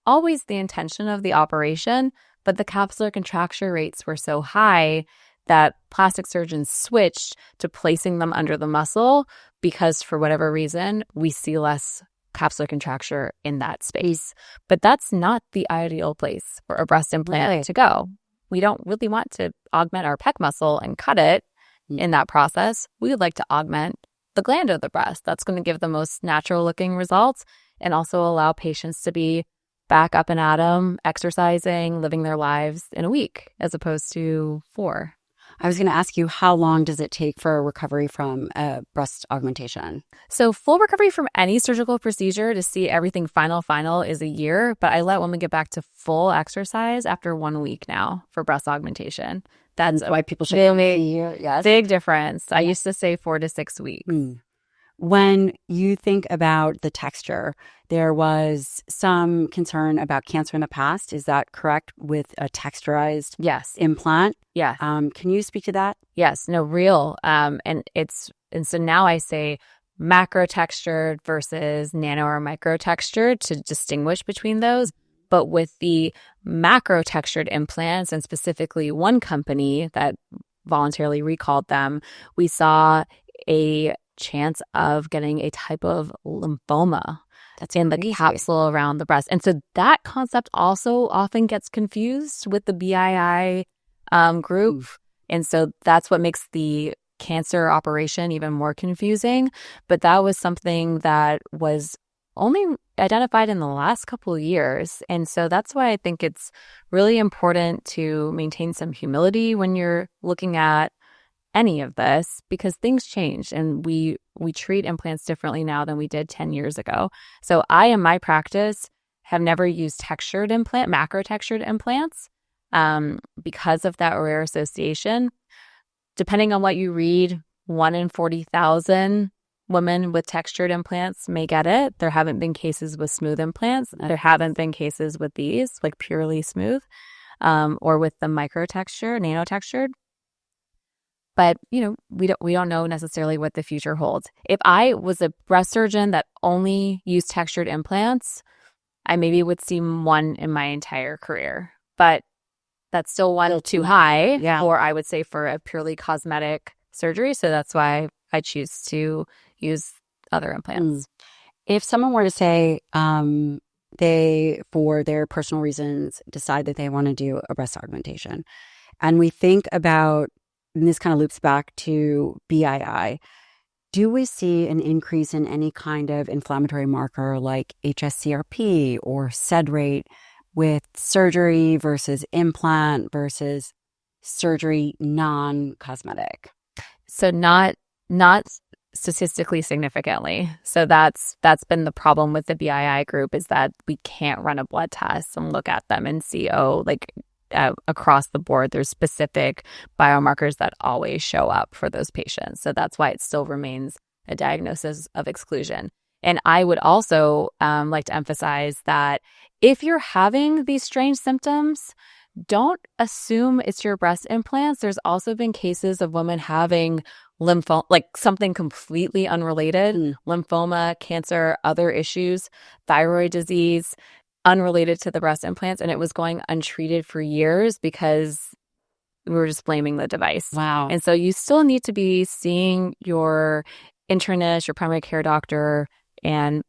always the intention of the operation. But the capsular contracture rates were so high that plastic surgeons switched to placing them under the muscle because, for whatever reason, we see less capsular contracture in that space. But that's not the ideal place for a breast implant to go. We don't really want to augment our pec muscle and cut it in that process. We would like to augment the gland of the breast. That's going to give the most natural looking results and also allow patients to be back up and at 'em, exercising, living their lives in a week as opposed to 4. I was going to ask you, how long does it take for a recovery from breast augmentation? So full recovery from any surgical procedure to see everything final is a year, but I let women get back to full exercise after 1 week now for breast augmentation. That's why people should big difference. I used to say 4 to 6 weeks. When you think about the texture, there was some concern about cancer in the past. Is that correct, with a texturized implant? Yeah. Can you speak to that? Yes. No, real. And so now I say macro textured versus nano or micro textured to distinguish between those. But with the macro textured implants, and specifically one company that voluntarily recalled them, we saw a chance of getting a type of lymphoma in the capsule around the breast. And so that concept also often gets confused with the BII group. And so that's what makes the cancer operation even more confusing. But that was something that was only identified in the last couple of years. And so that's why I think it's really important to maintain some humility when you're looking at any of this, because things change and we treat implants differently now than we did 10 years ago. So I, in my practice, have never used macro textured implants because of that rare association. Depending on what you read, 1 in 40,000 women with textured implants may get it. There haven't been cases with smooth implants. There haven't been cases with these, like purely smooth, or with the micro texture, nano textured. But, we don't know necessarily what the future holds. If I was a breast surgeon that only used textured implants, I maybe would see 1 in my entire career. But that's still 1 too high, or I would say for a purely cosmetic surgery. So that's why I choose to use other implants. If someone were to say they, for their personal reasons, decide that they want to do a breast augmentation, and we think about, and this kind of loops back to BII, do we see an increase in any kind of inflammatory marker like HSCRP or SED rate with surgery versus implant versus surgery non-cosmetic? So not statistically significantly. So that's been the problem with the BII group, is that we can't run a blood test and look at them and see, across the board, there's specific biomarkers that always show up for those patients. So that's why it still remains a diagnosis of exclusion. And I would also like to emphasize that if you're having these strange symptoms, don't assume it's your breast implants. There's also been cases of women having lymphoma, like something completely unrelated, lymphoma, cancer, other issues, thyroid disease, unrelated to the breast implants, and it was going untreated for years because we were just blaming the device. Wow. And so you still need to be seeing your internist, your primary care doctor, and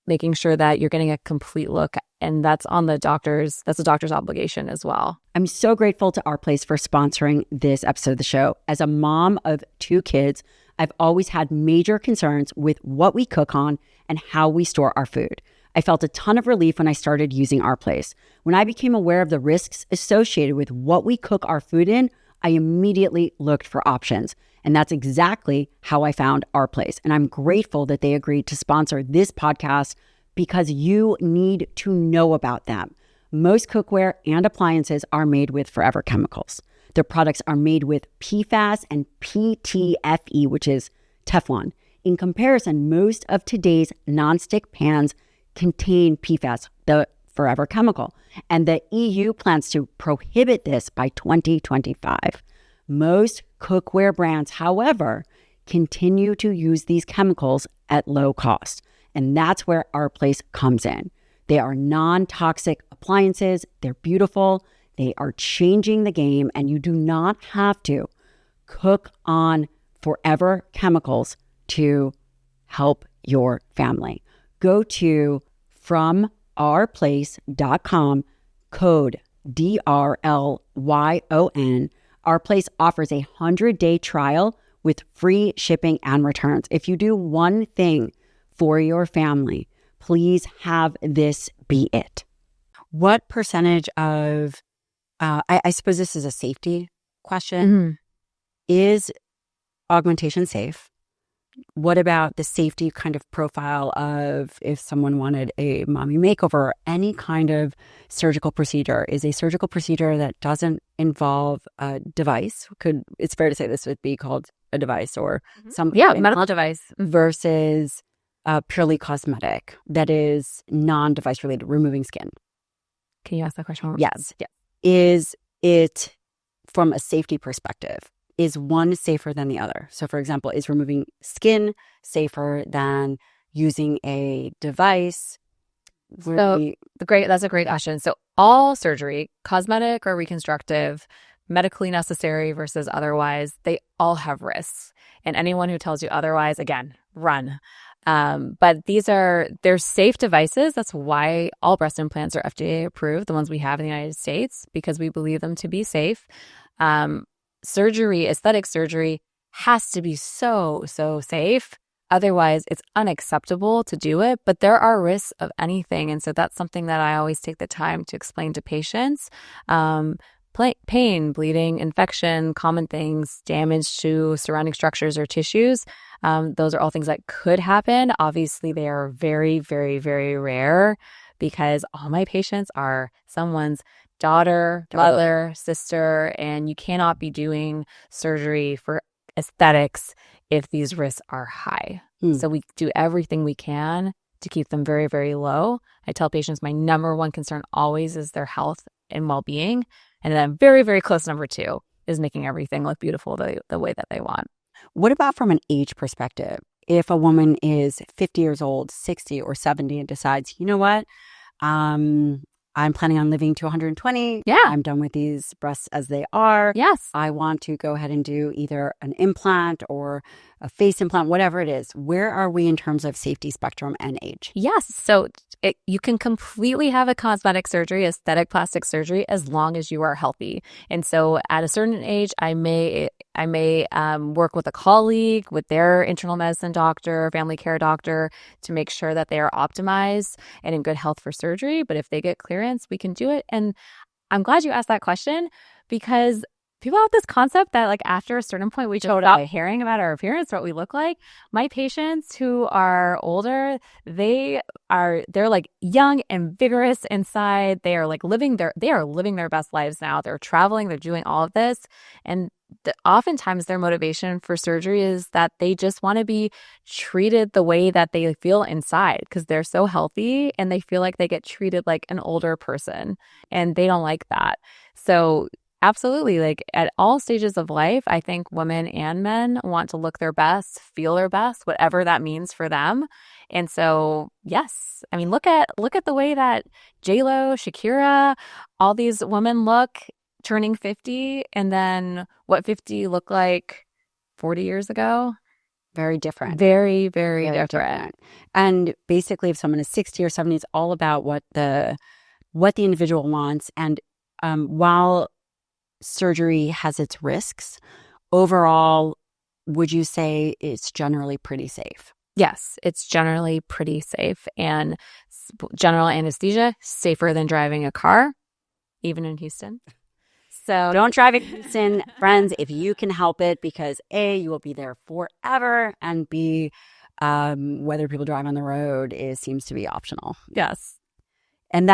making sure that you're getting a complete look. And that's a doctor's obligation as well. I'm so grateful to Our Place for sponsoring this episode of the show. As a mom of 2 kids, I've always had major concerns with what we cook on and how we store our food. I felt a ton of relief when I started using Our Place. When I became aware of the risks associated with what we cook our food in, I immediately looked for options. And that's exactly how I found Our Place. And I'm grateful that they agreed to sponsor this podcast because you need to know about them. Most cookware and appliances are made with forever chemicals. Their products are made with PFAS and PTFE, which is Teflon. In comparison, most of today's nonstick pans contain PFAS, the forever chemical, and the EU plans to prohibit this by 2025. Most cookware brands, however, continue to use these chemicals at low cost, and that's where our place comes in. They are non-toxic appliances. They're beautiful. They are changing the game, and you do not have to cook on forever chemicals to help your family. Go to FromOurPlace.com, code DRLYON. Our Place offers a 100-day trial with free shipping and returns. If you do one thing for your family, please have this be it. What percentage of, I suppose this is a safety question, is augmentation safe? What about the safety kind of profile of if someone wanted a mommy makeover or any kind of surgical procedure? Is a surgical procedure that doesn't involve a device, it's fair to say this would be called a device or some medical device, versus purely cosmetic that is non-device related, removing skin? Can you ask that question? Yes. Yeah. Is it, from a safety perspective, is one safer than the other? So, for example, is removing skin safer than using a device? That's a great question. So all surgery, cosmetic or reconstructive, medically necessary versus otherwise, they all have risks. And anyone who tells you otherwise, again, run. But they're safe devices. That's why all breast implants are FDA approved, the ones we have in the United States, because we believe them to be safe. Aesthetic surgery has to be so safe. Otherwise, it's unacceptable to do it. But there are risks of anything. And so that's something that I always take the time to explain to patients. Pain, bleeding, infection, common things, damage to surrounding structures or tissues. Those are all things that could happen. Obviously, they are very, very, very rare because all my patients are someone's daughter, mother, sister, and you cannot be doing surgery for aesthetics if these risks are high. So we do everything we can to keep them very, very low. I tell patients my number one concern always is their health and well-being. And then very, very close number 2 is making everything look beautiful the way that they want. What about from an age perspective? If a woman is 50 years old, 60 or 70 and decides, you know what, I'm planning on living to 120. Yeah. I'm done with these breasts as they are. Yes. I want to go ahead and do either an implant or a face implant, whatever it is. Where are we in terms of safety spectrum and age? Yes. So you can completely have a cosmetic surgery, aesthetic plastic surgery, as long as you are healthy. And so at a certain age, I may work with a colleague, with their internal medicine doctor, family care doctor, to make sure that they are optimized and in good health for surgery. But if they get clearance, we can do it. And I'm glad you asked that question, because people have this concept that like after a certain point, we just stop hearing about our appearance, what we look like. My patients who are older, they're like young and vigorous inside. They are living their best lives now. They're traveling, they're doing all of this. And oftentimes their motivation for surgery is that they just want to be treated the way that they feel inside, because they're so healthy and they feel like they get treated like an older person, and they don't like that. So absolutely, like at all stages of life, I think women and men want to look their best, feel their best, whatever that means for them. And so, yes, I mean, look at the way that J-Lo, Shakira, all these women look turning 50, and then what 50 looked like 40 years ago. Very different. Very, very different. And basically, if someone is 60 or 70, it's all about what the individual wants. And while surgery has its risks, overall, would you say it's generally pretty safe? Yes, it's generally pretty safe. And general anesthesia, safer than driving a car, even in Houston. So don't drive in Houston, friends, if you can help it, because A, you will be there forever, and B, whether people drive on the road seems to be optional. Yes. And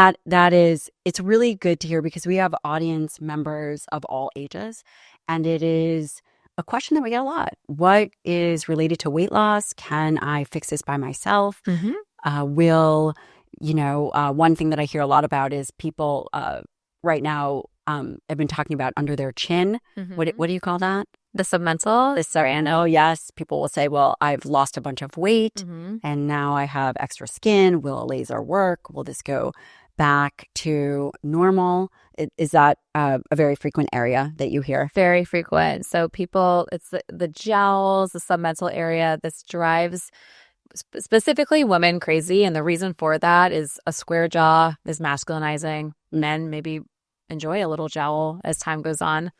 it's really good to hear because we have audience members of all ages. And it is a question that we get a lot. What is related to weight loss? Can I fix this by myself? One thing that I hear a lot about is people right now have been talking about under their chin. What do you call that? The submental. And yes, people will say, well, I've lost a bunch of weight and now I have extra skin. Will a laser work? Will this go back to normal? Is that a very frequent area that you hear? Very frequent. So people, it's the jowls, the submental area. This drives specifically women crazy. And the reason for that is a square jaw is masculinizing. Men maybe enjoy a little jowl as time goes on.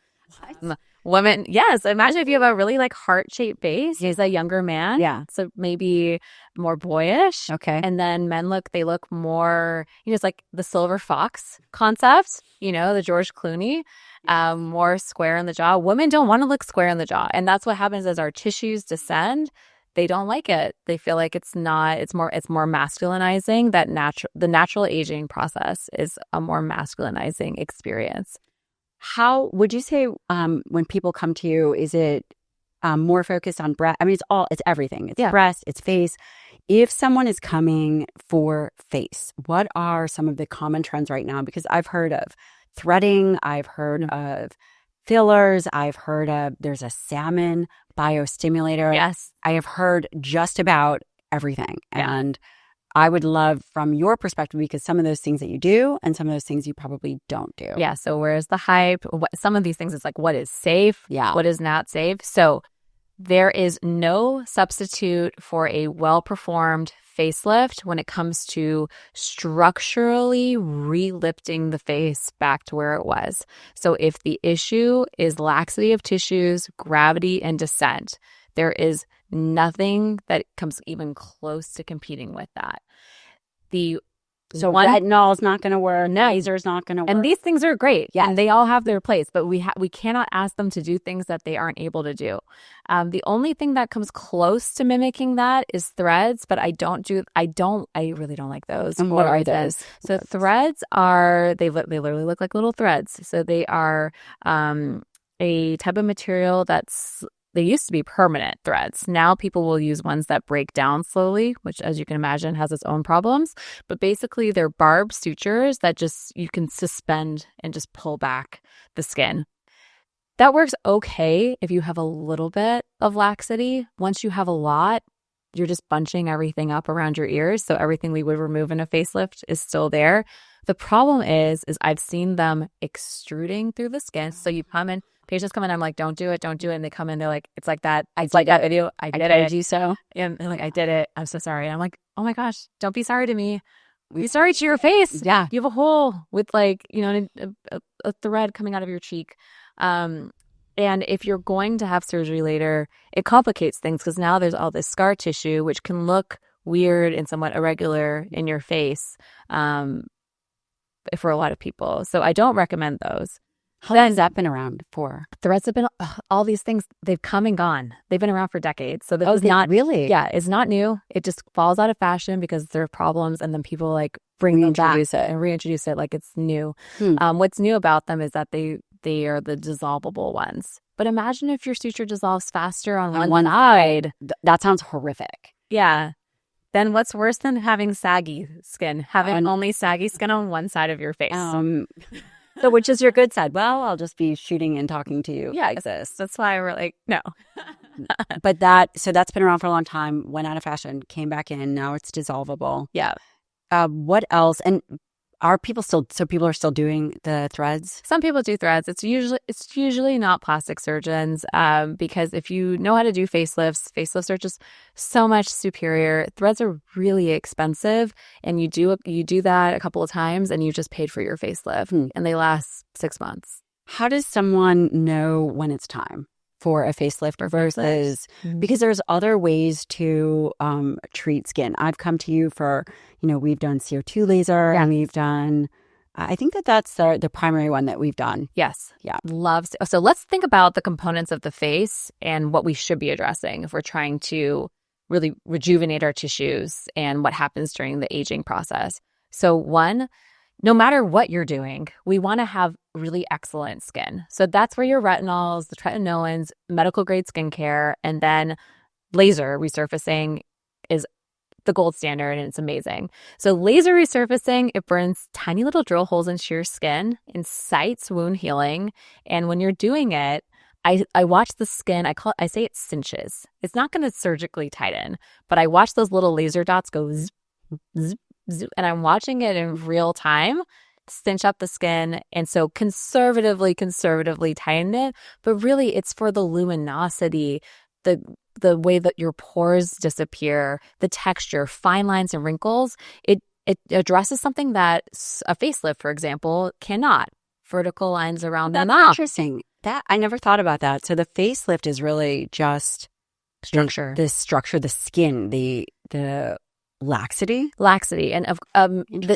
What? Women, yes. Imagine if you have a really like heart-shaped face. He's a younger man. Yeah. So maybe more boyish. Okay. And then men they look more, it's like the silver fox concept, the George Clooney, more square in the jaw. Women don't want to look square in the jaw. And that's what happens as our tissues descend. They don't like it. They feel like it's more masculinizing. The natural aging process is a more masculinizing experience. How would you say when people come to you, is it more focused on breast? I mean, it's everything. It's breast, it's face. If someone is coming for face, what are some of the common trends right now? Because I've heard of threading, I've heard of fillers, I've heard of there's a salmon biostimulator. Yes. I have heard just about everything. And I would love from your perspective, because some of those things that you do and some of those things you probably don't do. Yeah. So where's the hype? Some of these things, it's like, what is safe? Yeah. What is not safe? So there is no substitute for a well-performed facelift when it comes to structurally relifting the face back to where it was. So if the issue is laxity of tissues, gravity, and descent, there is nothing that comes even close to competing with that. Retinol is not going to work. Laser is not going to work. And these things are great. Yeah. And they all have their place, but we cannot ask them to do things that they aren't able to do. The only thing that comes close to mimicking that is threads, but I really don't like those. And what are those? So threads they literally look like little threads. So they are a type of material they used to be permanent threads. Now people will use ones that break down slowly, which, as you can imagine, has its own problems. But basically, they're barbed sutures that you can suspend and just pull back the skin. That works okay if you have a little bit of laxity. Once you have a lot, you're just bunching everything up around your ears. So everything we would remove in a facelift is still there. The problem is I've seen them extruding through the skin. So you come in, patients come in, I'm like, don't do it. And they come in, they're like, it's like that. It's like that video. I did it. I told you so. And they're like, I did it. I'm so sorry. And I'm like, oh my gosh, don't be sorry to me. Be sorry to your face. Yeah. You have a hole with a thread coming out of your cheek. And if you're going to have surgery later, it complicates things because now there's all this scar tissue, which can look weird and somewhat irregular in your face for a lot of people. So I don't recommend those. How long has that been around for? Threads have been, all these things, they've come and gone. They've been around for decades. So this is not really? Yeah, it's not new. It just falls out of fashion because there are problems and then people like bring them back and reintroduce it like it's new. What's new about them is that they are the dissolvable ones. But imagine if your suture dissolves faster on one side. That sounds horrific. Yeah. Then what's worse than having saggy skin? Having only saggy skin on one side of your face. So which is your good side? Well, I'll just be shooting and talking to you. Yeah, that's why we're like, no. But that's been around for a long time, went out of fashion, came back in, now it's dissolvable. Yeah. What else? And people are still doing the threads? Some people do threads. It's usually not plastic surgeons because if you know how to do facelifts are just so much superior. Threads are really expensive, and you do that a couple of times, and you just paid for your facelift, and they last 6 months. How does someone know when it's time for a facelift versus because there's other ways to treat skin? I've come to you for, we've done CO2 laser and we've done, I think that's the primary one that we've done. Yes. Yeah. So let's think about the components of the face and what we should be addressing if we're trying to really rejuvenate our tissues and what happens during the aging process. So one, no matter what you're doing, we want to have really excellent skin. So that's where your retinols, the tretinoins, medical grade skincare, and then laser resurfacing is the gold standard, and it's amazing. So laser resurfacing, it burns tiny little drill holes into your skin, incites wound healing. And when you're doing it, I watch the skin, I say it cinches. It's not going to surgically tighten, but I watch those little laser dots go zzz, zzz, zzz, and I'm watching it in real time cinch up the skin. And so conservatively tighten it, but really it's for the luminosity, the way that your pores disappear, the texture, fine lines and wrinkles. It addresses something that a facelift, for example, cannot. Vertical lines around the mouth. Interesting. That I never thought about that. So the facelift is really just structure, the structure, the skin, the laxity, and of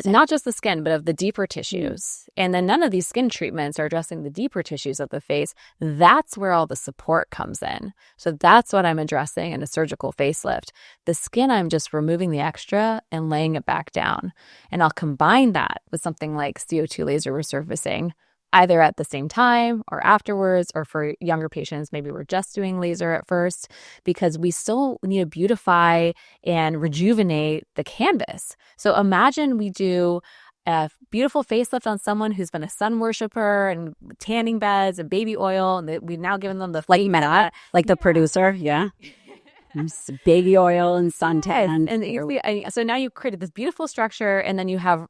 not just the skin, but of the deeper tissues. And then none of these skin treatments are addressing the deeper tissues of the face. That's where all the support comes in. So that's what I'm addressing in a surgical facelift. The skin, I'm just removing the extra and laying it back down. And I'll combine that with something like CO2 laser resurfacing, either at the same time or afterwards, or for younger patients, maybe we're just doing laser at first, because we still need to beautify and rejuvenate the canvas. So imagine we do a beautiful facelift on someone who's been a sun worshiper and tanning beds and baby oil, and we've now given them the like the producer, yeah. Baby oil and suntan. And so now you've created this beautiful structure, and then you have,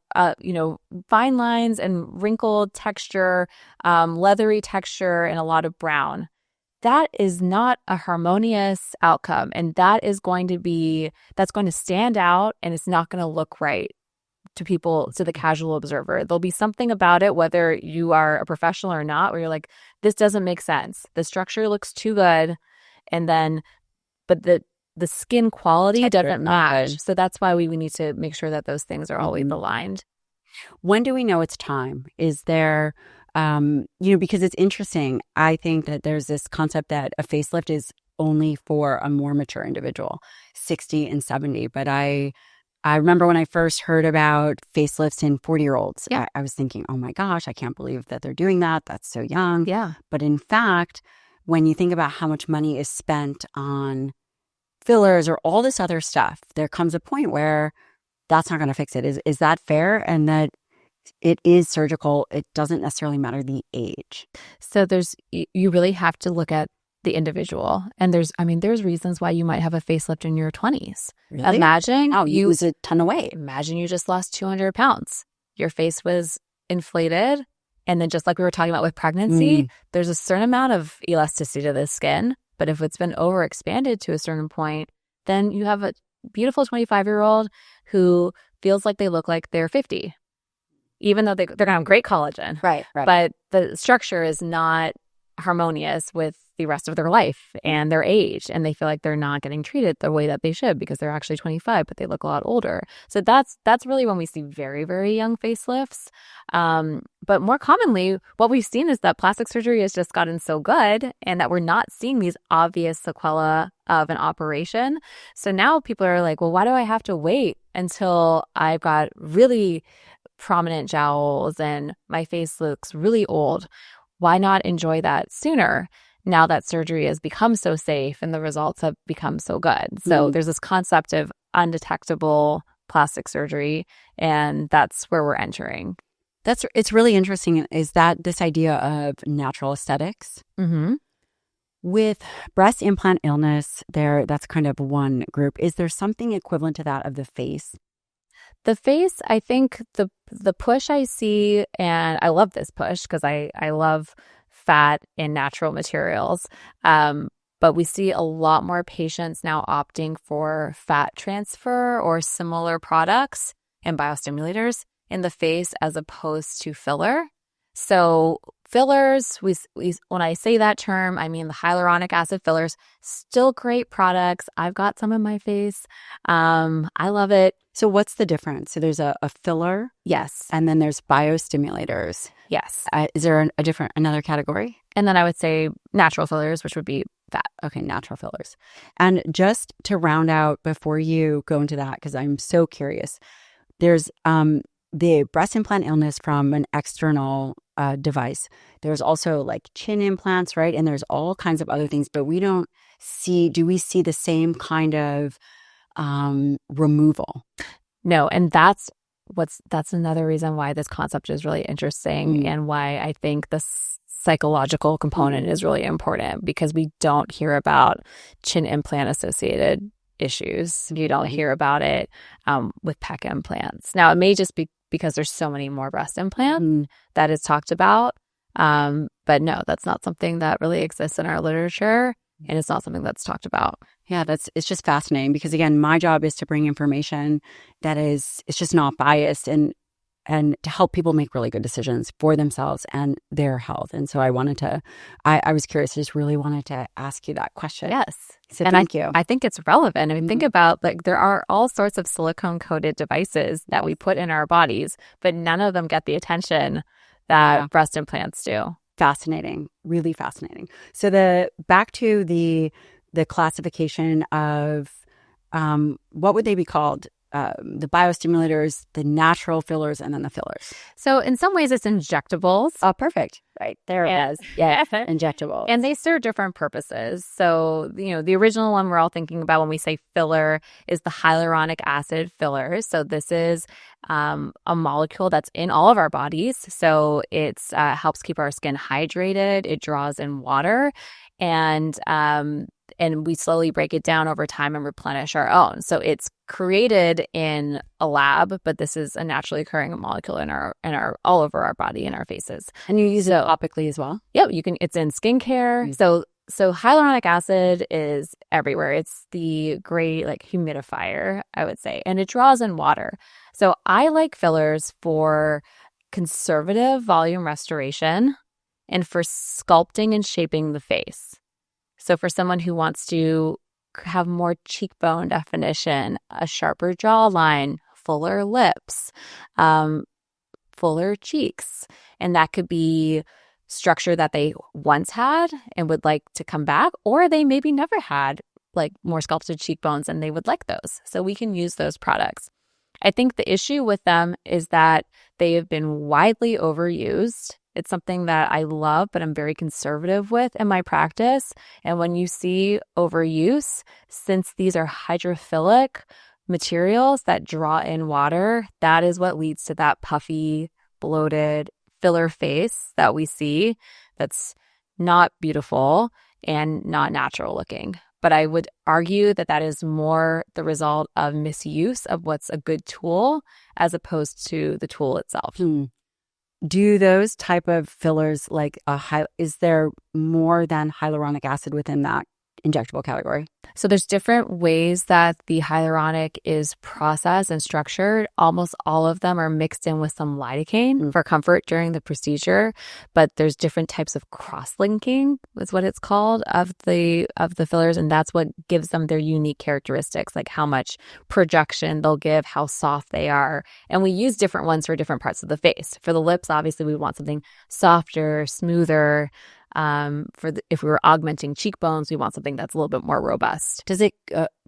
fine lines and wrinkled texture, leathery texture, and a lot of brown. That is not a harmonious outcome. And that's going to stand out, and it's not going to look right to people, to the casual observer. There'll be something about it, whether you are a professional or not, where you're like, this doesn't make sense. The structure looks too good. But the skin quality doesn't match. So that's why we need to make sure that those things are always aligned. When do we know it's time? Is there, because it's interesting. I think that there's this concept that a facelift is only for a more mature individual, 60 and 70. But I remember when I first heard about facelifts in 40-year-olds, I was thinking, oh my gosh, I can't believe that they're doing that. That's so young. Yeah. But in fact, when you think about how much money is spent on fillers or all this other stuff, there comes a point where that's not going to fix it. Is that fair? And that it is surgical. It doesn't necessarily matter the age. So you really have to look at the individual. And there's reasons why you might have a facelift in your 20s. Really? Imagine you lose a ton of weight. Imagine you just lost 200 pounds. Your face was inflated. And then just like we were talking about with pregnancy, there's a certain amount of elasticity to the skin. But if it's been overexpanded to a certain point, then you have a beautiful 25-year-old who feels like they look like they're 50, even though they're going to have great collagen. Right. But the structure is not harmonious with the rest of their life and their age, and they feel like they're not getting treated the way that they should because they're actually 25, but they look a lot older. So that's really when we see very, very young facelifts. But more commonly, what we've seen is that plastic surgery has just gotten so good, and that we're not seeing these obvious sequelae of an operation. So now people are like, well, why do I have to wait until I've got really prominent jowls and my face looks really old? Why not enjoy that sooner? Now that surgery has become so safe and the results have become so good. So there's this concept of undetectable plastic surgery, and that's where we're entering. It's really interesting. Is that this idea of natural aesthetics? Mm-hmm. With breast implant illness, that's kind of one group. Is there something equivalent to that of the face? The face, I think the push I see, and I love this push because I love fat in natural materials. But we see a lot more patients now opting for fat transfer or similar products and biostimulators in the face as opposed to filler. So fillers, when I say that term, I mean the hyaluronic acid fillers, still great products. I've got some in my face. I love it. So what's the difference? So there's a filler. Yes. And then there's biostimulators. Yes. Is there another category? And then I would say natural fillers, which would be fat. Okay, natural fillers. And just to round out before you go into that, because I'm so curious, there's the breast implant illness from an external device. There's also like chin implants, right? And there's all kinds of other things, but do we see the same kind of removal? No, and that's another reason why this concept is really interesting and why I think the psychological component is really important, because we don't hear about chin implant associated issues. You don't hear about it with pec implants. Now, it may just be because there's so many more breast implants that is talked about. But no, that's not something that really exists in our literature, and it's not something that's talked about. Yeah, it's just fascinating, because again, my job is to bring information it's just not biased and to help people make really good decisions for themselves and their health. And so I was curious, I just really wanted to ask you that question. Yes. So and thank you. I think it's relevant. I mean, think about, like, there are all sorts of silicone coated devices that we put in our bodies, but none of them get the attention that breast implants do. Fascinating, really fascinating. So back to the classification of what would they be called? The biostimulators, the natural fillers, and then the fillers. So in some ways, it's injectables. Oh, perfect. Right. There it is. Yeah. Injectables. And they serve different purposes. So, the original one we're all thinking about when we say filler is the hyaluronic acid fillers. So this is a molecule that's in all of our bodies. So it helps keep our skin hydrated. It draws in water. And we slowly break it down over time and replenish our own. So it's created in a lab, but this is a naturally occurring molecule in our all over our body, in our faces. And you use it topically as well? Yep, you can. It's in skincare. So hyaluronic acid is everywhere. It's the great humidifier, I would say, and it draws in water. So I like fillers for conservative volume restoration and for sculpting and shaping the face. So for someone who wants to have more cheekbone definition, a sharper jawline, fuller lips, fuller cheeks, and that could be structure that they once had and would like to come back, or they maybe never had more sculpted cheekbones and they would like those. So we can use those products. I think the issue with them is that they have been widely overused. It's something that I love, but I'm very conservative with in my practice. And when you see overuse, since these are hydrophilic materials that draw in water, that is what leads to that puffy, bloated filler face that we see that's not beautiful and not natural looking. But I would argue that that is more the result of misuse of what's a good tool as opposed to the tool itself. Do those type of fillers, is there more than hyaluronic acid within that injectable category? So there's different ways that the hyaluronic is processed and structured. Almost all of them are mixed in with some lidocaine for comfort during the procedure, but there's different types of cross-linking is what it's called of the fillers, and that's what gives them their unique characteristics, like how much projection they'll give, how soft they are. And we use different ones for different parts of the face. For the lips, obviously we want something softer, smoother. If we were augmenting cheekbones, we want something that's a little bit more robust. Does it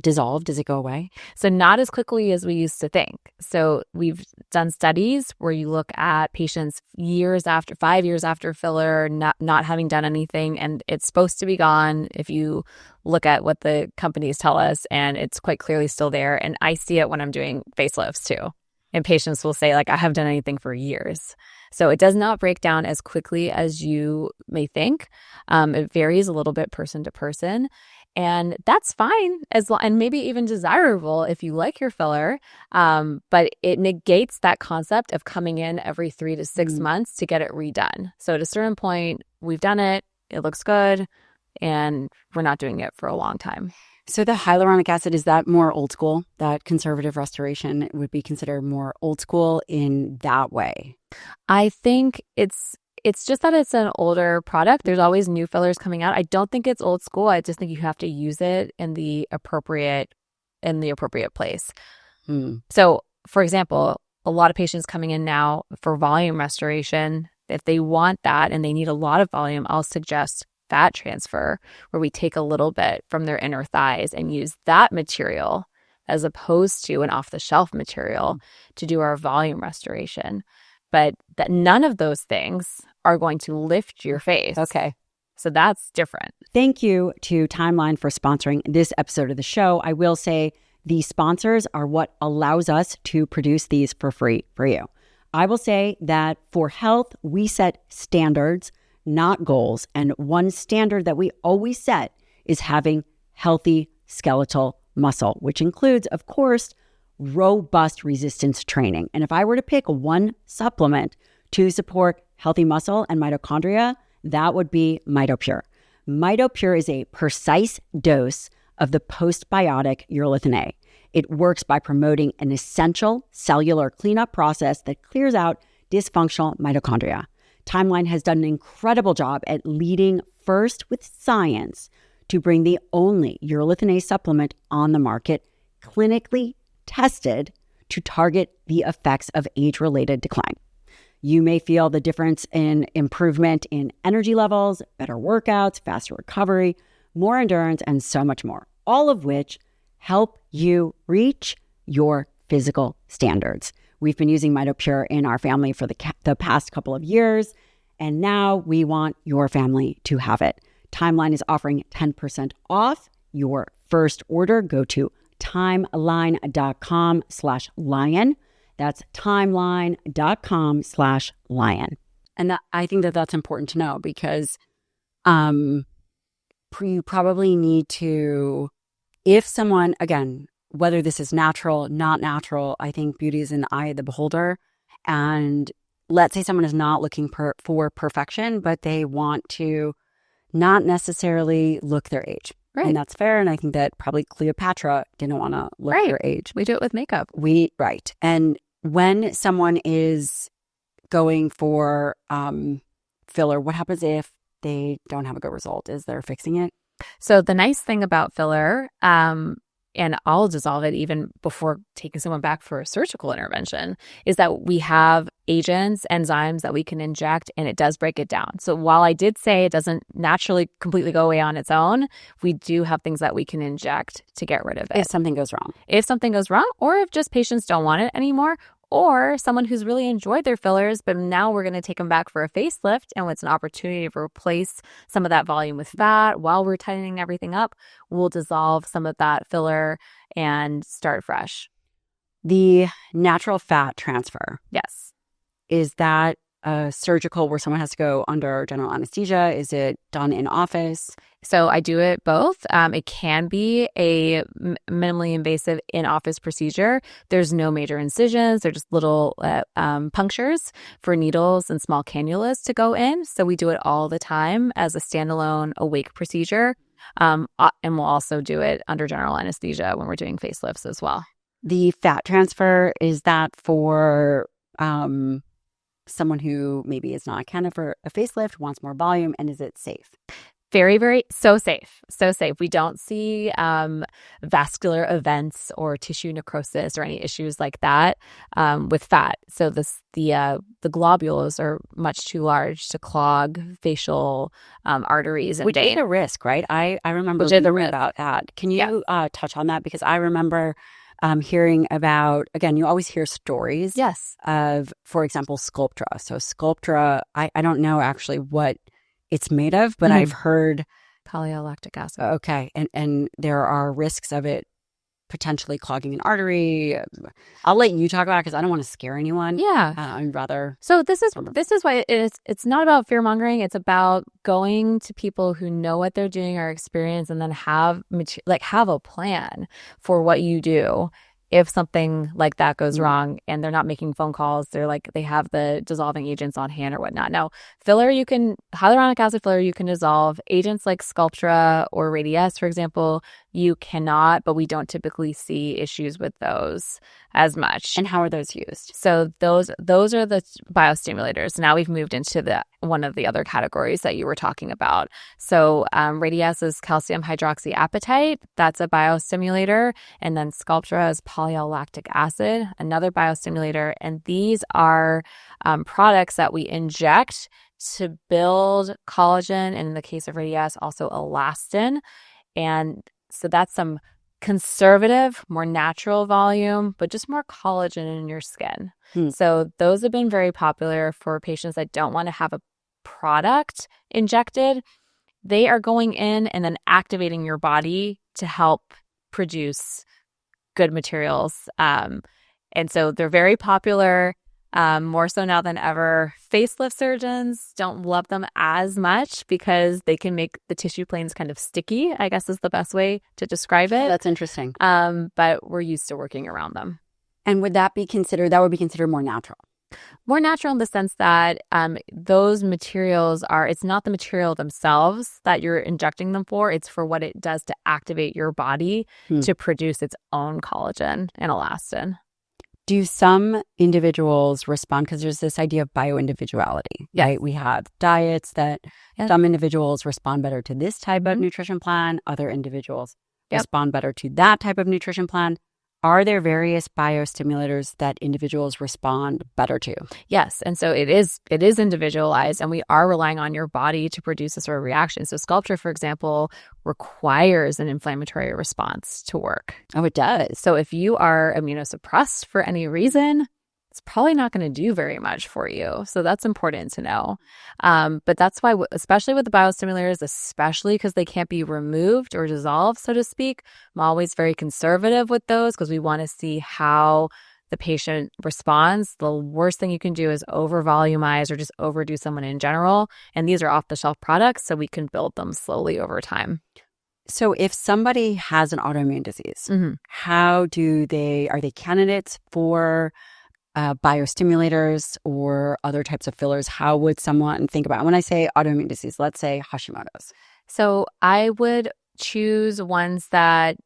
dissolve? Does it go away? So not as quickly as we used to think. So we've done studies where you look at patients 5 years after filler, not having done anything, and it's supposed to be gone if you look at what the companies tell us, and it's quite clearly still there. And I see it when I'm doing facelifts too. And patients will say, I haven't done anything for years. So it does not break down as quickly as you may think. It varies a little bit person to person. And that's fine, and maybe even desirable if you like your filler. But it negates that concept of coming in every 3 to 6 months to get it redone. So at a certain point, we've done it, it looks good, and we're not doing it for a long time. So the hyaluronic acid, is that more old school? That conservative restoration would be considered more old school in that way? I think it's just that it's an older product. There's always new fillers coming out. I don't think it's old school. I just think you have to use it in the appropriate place. So, for example, a lot of patients coming in now for volume restoration, if they want that and they need a lot of volume, I'll suggest fat transfer, where we take a little bit from their inner thighs and use that material as opposed to an off-the-shelf material to do our volume restoration. But that none of those things are going to lift your face. Okay. So that's different. Thank you to Timeline for sponsoring this episode of the show. I will say these sponsors are what allows us to produce these for free for you. I will say that for health, we set standards, not goals. And one standard that we always set is having healthy skeletal muscle, which includes, of course, robust resistance training. And if I were to pick one supplement to support healthy muscle and mitochondria, that would be MitoPure. MitoPure is a precise dose of the postbiotic urolithin A. It works by promoting an essential cellular cleanup process that clears out dysfunctional mitochondria. Timeline has done an incredible job at leading first with science to bring the only urolithin A supplement on the market, clinically tested to target the effects of age-related decline. You may feel the difference in improvement in energy levels, better workouts, faster recovery, more endurance, and so much more, all of which help you reach your physical standards. We've been using MitoPure in our family for the past couple of years, and now we want your family to have it. Timeline is offering 10% off your first order. Go to timeline.com/Lyon. That's timeline.com/Lyon. And I think that that's important to know because you probably need to, if someone, again, whether this is natural, not natural, I think beauty is in the eye of the beholder. And let's say someone is not looking for perfection, but they want to not necessarily look their age. Right. And that's fair. And I think that probably Cleopatra didn't want to look their age. We do it with makeup. Right. And when someone is going for filler, what happens if they don't have a good result? Is there fixing it? So the nice thing about filler, and I'll dissolve it even before taking someone back for a surgical intervention, is that we have agents, enzymes that we can inject, and it does break it down. So while I did say it doesn't naturally completely go away on its own, we do have things that we can inject to get rid of it. If something goes wrong. If something goes wrong, or if just patients don't want it anymore, or someone who's really enjoyed their fillers, but now we're going to take them back for a facelift, and it's an opportunity to replace some of that volume with fat while we're tightening everything up, we'll dissolve some of that filler and start fresh. The natural fat transfer. Yes. Is that surgical where someone has to go under general anesthesia? Is it done in office? So I do it both. It can be a minimally invasive in-office procedure. There's no major incisions. They're just little punctures for needles and small cannulas to go in. So we do it all the time as a standalone awake procedure. And we'll also do it under general anesthesia when we're doing facelifts as well. The fat transfer, is that for someone who maybe is not a candidate for a facelift, wants more volume, and is it safe? Very, very, so safe. So safe. We don't see vascular events or tissue necrosis or any issues like that with fat. So the globules are much too large to clog facial arteries and Which veins. is a risk, right? I remember reading about that. Can you touch on that? Because I remember hearing about, again, you always hear stories of, for example, Sculptra. So Sculptra, I don't know actually what it's made of, but I've heard polylactic acid. Okay. And there are risks of it potentially clogging an artery. I'll let you talk about it because I don't want to scare anyone. Yeah. I'd rather. So this is why it's not about fear mongering. It's about going to people who know what they're doing or experience, and then have a plan for what you do if something like that goes wrong, and they're not making phone calls. They have the dissolving agents on hand or whatnot. Now, hyaluronic acid filler, you can dissolve. Agents like Sculptra or Radiesse, for example, you cannot, but we don't typically see issues with those as much. And how are those used? So those are the biostimulators. Now we've moved into one of the other categories that you were talking about. So Radiesse is calcium hydroxyapatite. That's a biostimulator. And then Sculptra is polylactic acid, another biostimulator. And these are products that we inject to build collagen, and in the case of Radiesse, also elastin. And so that's some conservative, more natural volume, but just more collagen in your skin. So those have been very popular for patients that don't want to have a product injected. They are going in and then activating your body to help produce good materials. And so they're very popular, more so now than ever. Facelift surgeons don't love them as much because they can make the tissue planes kind of sticky, I guess is the best way to describe it. That's interesting. But we're used to working around them. And would that be considered more natural? More natural in the sense that those materials it's not the material themselves that you're injecting them for. It's for what it does to activate your body to produce its own collagen and elastin. Do some individuals respond? Because there's this idea of bioindividuality, right? We have diets that some individuals respond better to this type of nutrition plan. Other individuals respond better to that type of nutrition plan. Are there various biostimulators that individuals respond better to? Yes. And so it is individualized, and we are relying on your body to produce a sort of reaction. So sculpture, for example, requires an inflammatory response to work. Oh, it does. So if you are immunosuppressed for any reason, it's probably not going to do very much for you. So that's important to know. But that's why, especially with the biostimulators, especially because they can't be removed or dissolved, so to speak, I'm always very conservative with those because we want to see how the patient responds. The worst thing you can do is over-volumize or just overdo someone in general. And these are off-the-shelf products, so we can build them slowly over time. So if somebody has an autoimmune disease, are they candidates for biostimulators or other types of fillers? How would someone think about it? When I say autoimmune disease, let's say Hashimoto's. So I would choose ones that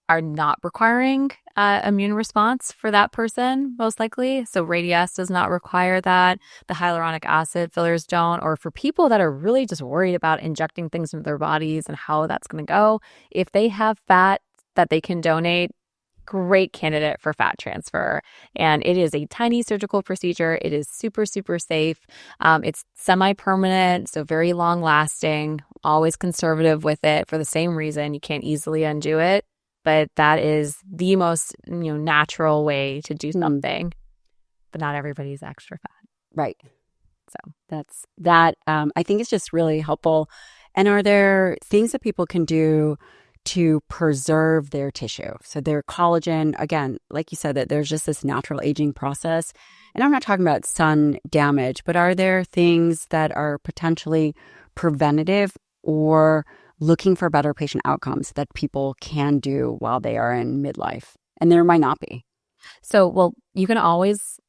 are not requiring immune response for that person, most likely. So Radiesse does not require that. The hyaluronic acid fillers don't. Or for people that are really just worried about injecting things into their bodies and how that's going to go, if they have fat that they can donate, great candidate for fat transfer. And it is a tiny surgical procedure. It is super, super safe. It's semi-permanent, so very long lasting, always conservative with it for the same reason. You can't easily undo it, but that is the most natural way to do something. But not everybody's extra fat. Right. So that's that. I think it's just really helpful. And are there things that people can do to preserve their tissue? So their collagen, again, like you said, that there's just this natural aging process. And I'm not talking about sun damage, but are there things that are potentially preventative or looking for better patient outcomes that people can do while they are in midlife? And there might not be. So, you can always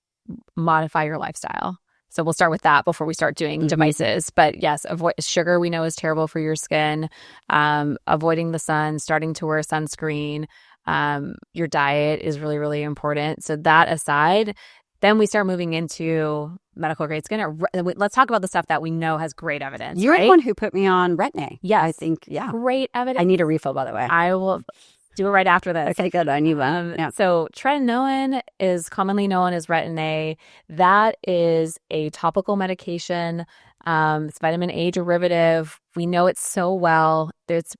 modify your lifestyle. So we'll start with that before we start doing devices. But yes, avoid sugar. We know is terrible for your skin. Avoiding the sun, starting to wear sunscreen. Your diet is really, really important. So that aside, then we start moving into medical grade skin. Let's talk about the stuff that we know has great evidence. You're the one who put me on Retin-A. Yeah, I think, great evidence. I need a refill, by the way. I will do it right after this. Okay, good. I need one. So tretinoin is commonly known as Retin-A. That is a topical medication. It's vitamin A derivative. We know it so well. It's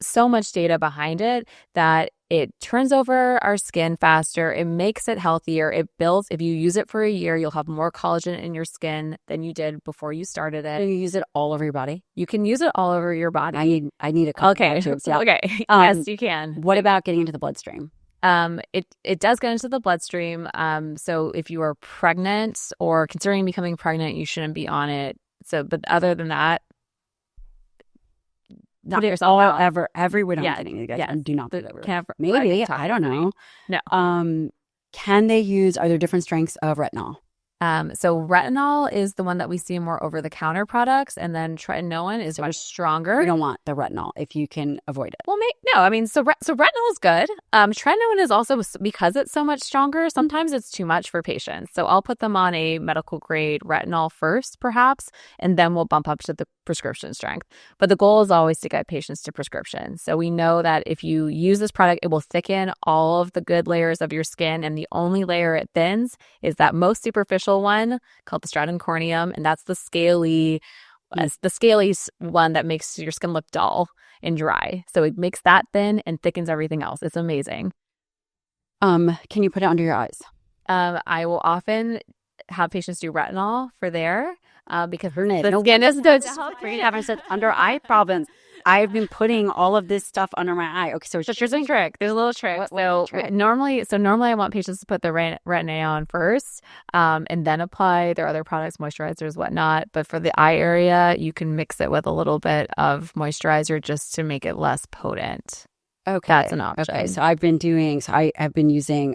so much data behind it that it turns over our skin faster. It makes it healthier. It builds. If you use it for a year, you'll have more collagen in your skin than you did before you started it. And you use it all over your body? You can use it all over your body. I need a couple of tubes. Yeah. Okay. Yes, you can. What about getting into the bloodstream? It does get into the bloodstream. So if you are pregnant or considering becoming pregnant, you shouldn't be on it. So, but other than that, Not all ever. Everyone. Yeah. I'm kidding, you guys. Yeah. Do not. Maybe. I don't know. No. Can they use? Are there different strengths of retinol? So retinol is the one that we see more over-the-counter products, and then tretinoin is much stronger. We don't want the retinol if you can avoid it. Well, no. I mean, so retinol is good. Tretinoin is also, because it's so much stronger, sometimes it's too much for patients. So I'll put them on a medical grade retinol first, perhaps, and then we'll bump up to the prescription strength. But the goal is always to get patients to prescription. So we know that if you use this product, it will thicken all of the good layers of your skin, and the only layer it thins is that most superficial one called the stratum corneum, and that's the scaly, the scaly one that makes your skin look dull and dry. So it makes that thin and thickens everything else. It's amazing. Can you put it under your eyes? I will often have patients do retinol for there because the skin is good. Haven't said under eye problems. I've been putting all of this stuff under my eye. Okay, so there's a trick. There's a little trick. Normally I want patients to put the retin-A on first, and then apply their other products, moisturizers, whatnot. But for the eye area, you can mix it with a little bit of moisturizer just to make it less potent. Okay, that's an option. Okay, so I have been using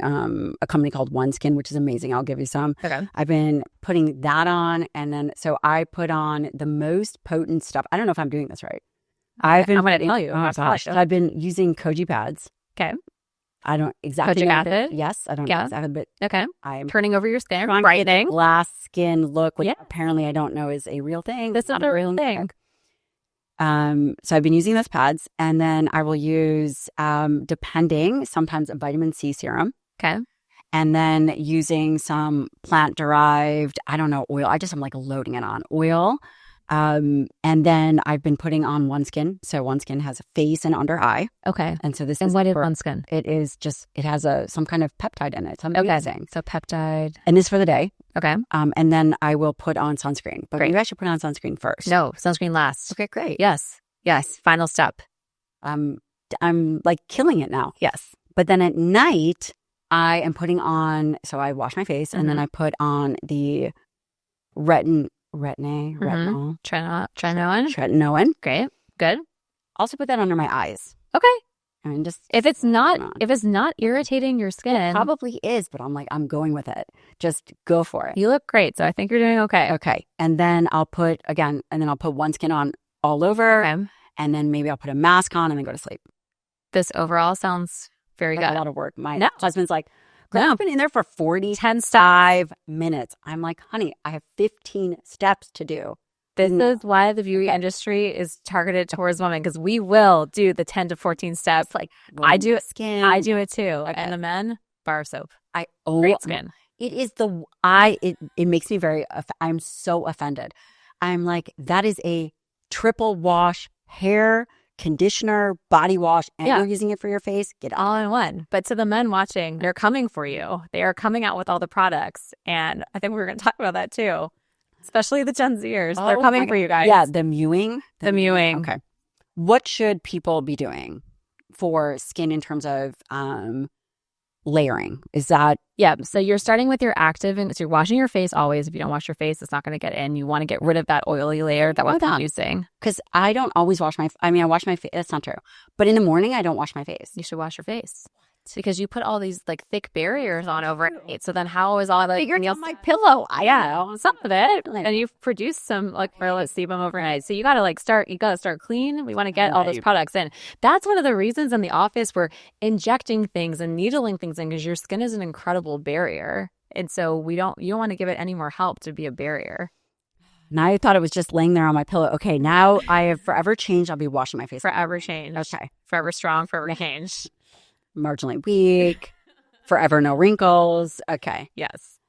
a company called OneSkin, which is amazing. I'll give you some. Okay, I've been putting that on, and then so I put on the most potent stuff. I don't know if I'm doing this right. I'm going to tell you. Oh my gosh, I've been using Koji pads. Okay, I don't exactly Kojic know acid. Yes, I don't know exactly, but okay, I'm turning over your skin, brightening, glass skin look, which apparently I don't know is a real thing. This is a real thing. So I've been using those pads, and then I will use, depending, sometimes a vitamin C serum. Okay. And then using some plant-derived, I don't know, oil. I'm like loading it on oil. And then I've been putting on OneSkin. So OneSkin has a face and under eye. Okay. And so this and is what is OneSkin? It is just, it has some kind of peptide in it. It's amazing. Okay. So peptide. And this is for the day. Okay. And then I will put on sunscreen. But maybe I should put on sunscreen first. No, sunscreen last. Okay, great. Yes. Final step. I'm like killing it now. Yes. But then at night, I am putting on, so I wash my face and then I put on the retinol. Tretinoin. Great. Good. Also put that under my eyes. Okay. I mean, just if it's not irritating your skin, it probably is, but I'm going with it. Just go for it. You look great, so I think you're doing okay. Okay. And then I'll put OneSkin on all over. Okay. And then maybe I'll put a mask on and then go to sleep. This overall sounds very good. A lot of work. My husband's like, I've been in there for 5 minutes. I'm like, honey, I have 15 steps to do. This is why the beauty industry is targeted towards women, because we will do the 10 to 14 steps. Like I do it. Skin. I do it too. Okay. And the men, bar soap. Great skin. It is it makes me I'm so offended. I'm like, that is a triple wash hair, conditioner, body wash, and you're using it for your face. Get all in one. But to the men watching, they're coming for you. They are coming out with all the products. And I think we're going to talk about that too. Especially the Gen Zers. They're coming for you guys. Yeah, the mewing. The mewing. Okay. What should people be doing for skin in terms of layering? Is that... Yeah, so you're starting with your active, and so you're washing your face always. If you don't wash your face, it's not going to get in. You want to get rid of that oily layer that we're using. Because I don't always wash my... I wash my face. That's not true. But in the morning, I don't wash my face. You should wash your face. Because you put all these like thick barriers on overnight. So then how is all that? Figured on my pillow. Some of it. And you've produced some like sebum overnight. So you got to start clean. We want to get all those products in. That's one of the reasons in the office we're injecting things and needling things in, because your skin is an incredible barrier. And so you don't want to give it any more help to be a barrier. Now I thought it was just laying there on my pillow. Okay, now I have forever changed. I'll be washing my face. Forever changed. Okay. Forever strong, forever changed. Marginally weak, forever no wrinkles. Okay. Yes.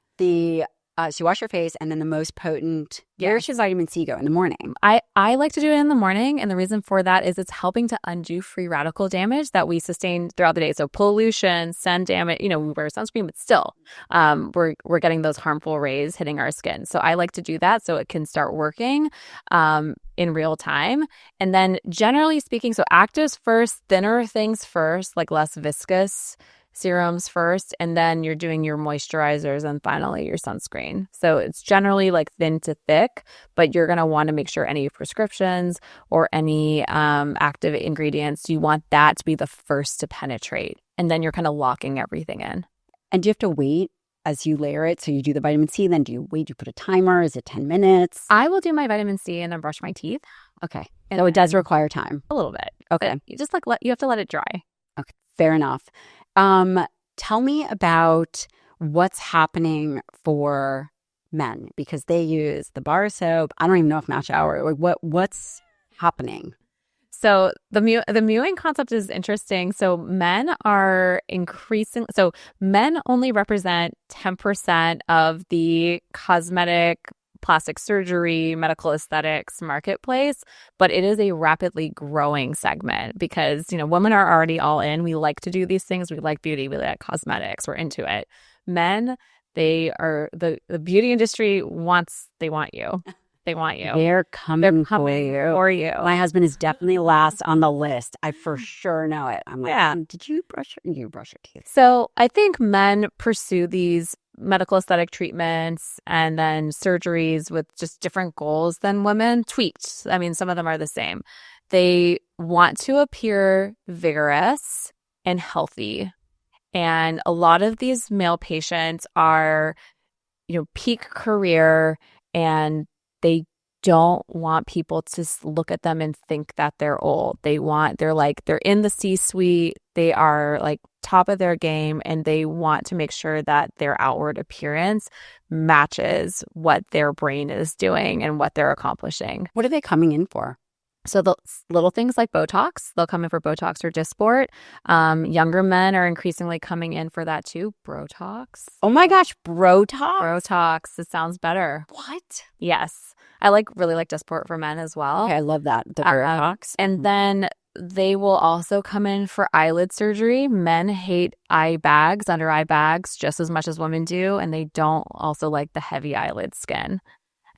So you wash your face, and then the most potent, where should vitamin C go in the morning? I like to do it in the morning, and the reason for that is it's helping to undo free radical damage that we sustain throughout the day. So pollution, sun damage, we wear sunscreen, but still we're getting those harmful rays hitting our skin. So I like to do that so it can start working in real time. And then generally speaking, so actives first, thinner things first, like less viscous serums first, and then you're doing your moisturizers and finally your sunscreen. So it's generally like thin to thick, but you're going to want to make sure any prescriptions or any active ingredients, you want that to be the first to penetrate. And then you're kind of locking everything in. And do you have to wait as you layer it? So you do the vitamin C, then do you wait? Do you put a timer? Is it 10 minutes? I will do my vitamin C and then brush my teeth. Okay. So it does require time. A little bit. Okay. You just you have to let it dry. Okay. Fair enough. Tell me about what's happening for men, because they use the bar soap. I don't even know if match hour. What's happening? So the mewing concept is interesting. So men are increasing. So men only represent 10% of the cosmetic plastic surgery, medical aesthetics marketplace, but it is a rapidly growing segment because, women are already all in. We like to do these things. We like beauty. We like cosmetics. We're into it. Men, the beauty industry they want you. They want you. They're coming for you. My husband is definitely last on the list. I for sure know it. I'm like, did you brush your teeth? So I think men pursue these medical aesthetic treatments and then surgeries with just different goals than women. Tweaked. I mean, some of them are the same. They want to appear vigorous and healthy. And a lot of these male patients are, peak career, and they don't want people to look at them and think that they're old. They're in the C-suite. They are like top of their game, and they want to make sure that their outward appearance matches what their brain is doing and what they're accomplishing. What are they coming in for? So the little things like Botox, they'll come in for Botox or Dysport. Younger men are increasingly coming in for that too. Botox. Oh my gosh, Botox? Botox. It sounds better. What? Yes. I really like Dysport for men as well. Okay, I love that. The Botox. And then they will also come in for eyelid surgery. Men hate under eye bags just as much as women do. And they don't also like the heavy eyelid skin.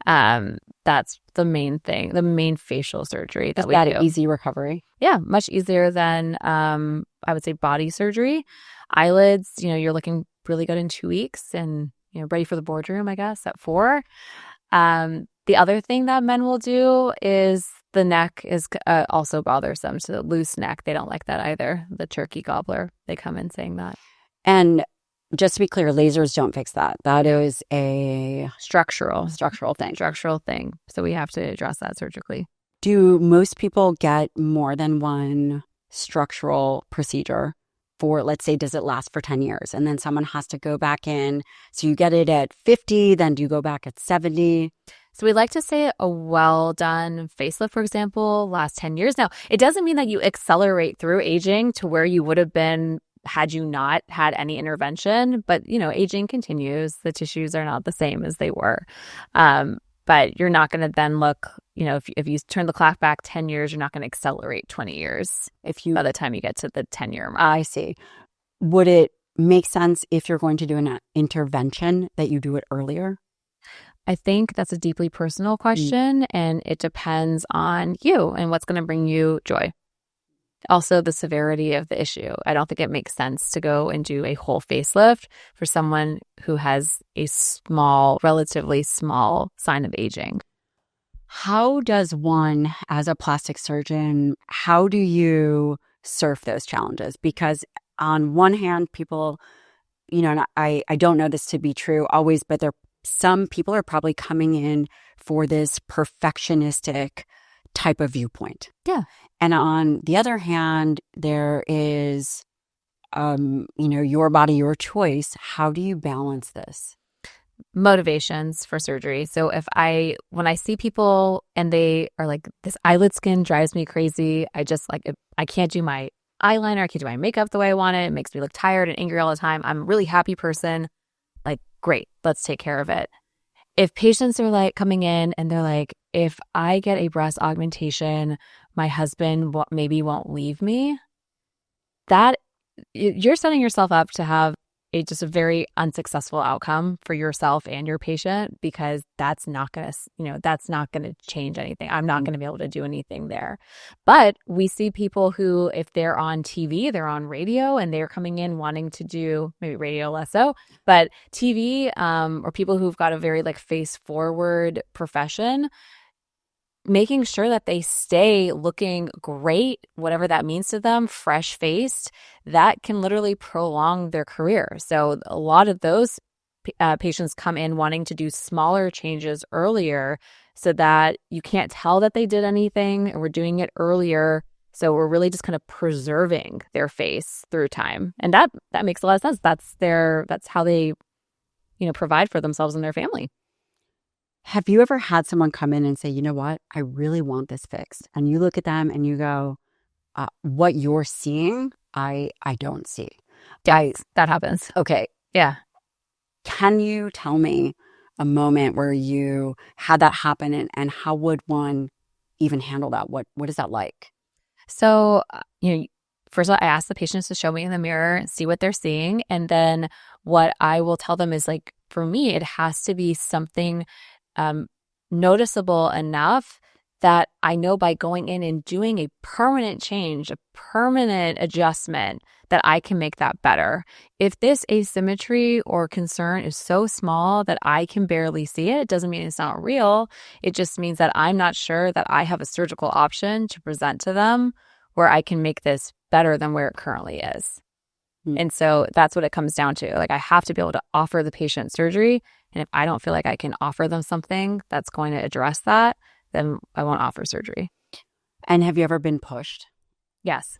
That's the main thing, the main facial surgery that we do. Is that easy recovery? Yeah, much easier than, I would say, body surgery. Eyelids, you're looking really good in 2 weeks and, ready for the boardroom, I guess, at 4. The other thing that men will do is the neck is also bothersome. So loose neck, they don't like that either. The turkey gobbler, they come in saying that. And just to be clear, lasers don't fix that. That is a structural thing. So we have to address that surgically. Do most people get more than one structural procedure for, let's say, does it last for 10 years? And then someone has to go back in. So you get it at 50, then do you go back at 70? So we like to say a well-done facelift, for example, lasts 10 years. Now, it doesn't mean that you accelerate through aging to where you would have been had you not had any intervention, but aging continues. The tissues are not the same as they were. But you're not going to then look, if you turn the clock back 10 years, you're not going to accelerate 20 years by the time you get to the 10-year mark. I see. Would it make sense if you're going to do an intervention that you do it earlier? I think that's a deeply personal question, and it depends on you and what's going to bring you joy. Also, the severity of the issue. I don't think it makes sense to go and do a whole facelift for someone who has a relatively small sign of aging. How does one, as a plastic surgeon, how do you surf those challenges? Because on one hand, people, and I don't know this to be true always, but some people are probably coming in for this perfectionistic type of viewpoint. Yeah. And on the other hand, there is, your body, your choice. How do you balance this? Motivations for surgery. So when I see people and they are like, this eyelid skin drives me crazy. I can't do my eyeliner. I can't do my makeup the way I want it. It makes me look tired and angry all the time. I'm a really happy person. Like, great, let's take care of it. If patients are like coming in and they're like, if I get a breast augmentation, my husband maybe won't leave me, that you're setting yourself up to have just a very unsuccessful outcome for yourself and your patient, because that's not going to change anything. I'm not going to be able to do anything there. But we see people who, if they're on TV, they're on radio, and they're coming in wanting to do, maybe radio less so, but TV, or people who've got a very face forward profession, making sure that they stay looking great, whatever that means to them, fresh-faced, that can literally prolong their career. So a lot of those patients come in wanting to do smaller changes earlier so that you can't tell that they did anything, and we're doing it earlier. So we're really just kind of preserving their face through time. And that makes a lot of sense. That's how they, provide for themselves and their family. Have you ever had someone come in and say, you know what, I really want this fixed? And you look at them and you go, what you're seeing, I don't see. Yeah, that happens. Okay. Yeah. Can you tell me a moment where you had that happen, and how would one even handle that? What is that like? So, first of all, I ask the patients to show me in the mirror, see what they're seeing. And then what I will tell them is like, for me, it has to be something noticeable enough that I know by going in and doing a permanent change, a permanent adjustment, that I can make that better. If this asymmetry or concern is so small that I can barely see it, it doesn't mean it's not real. It just means that I'm not sure that I have a surgical option to present to them where I can make this better than where it currently is. And so that's what it comes down to. Like, I have to be able to offer the patient surgery. And if I don't feel like I can offer them something that's going to address that, then I won't offer surgery. And have you ever been pushed? Yes.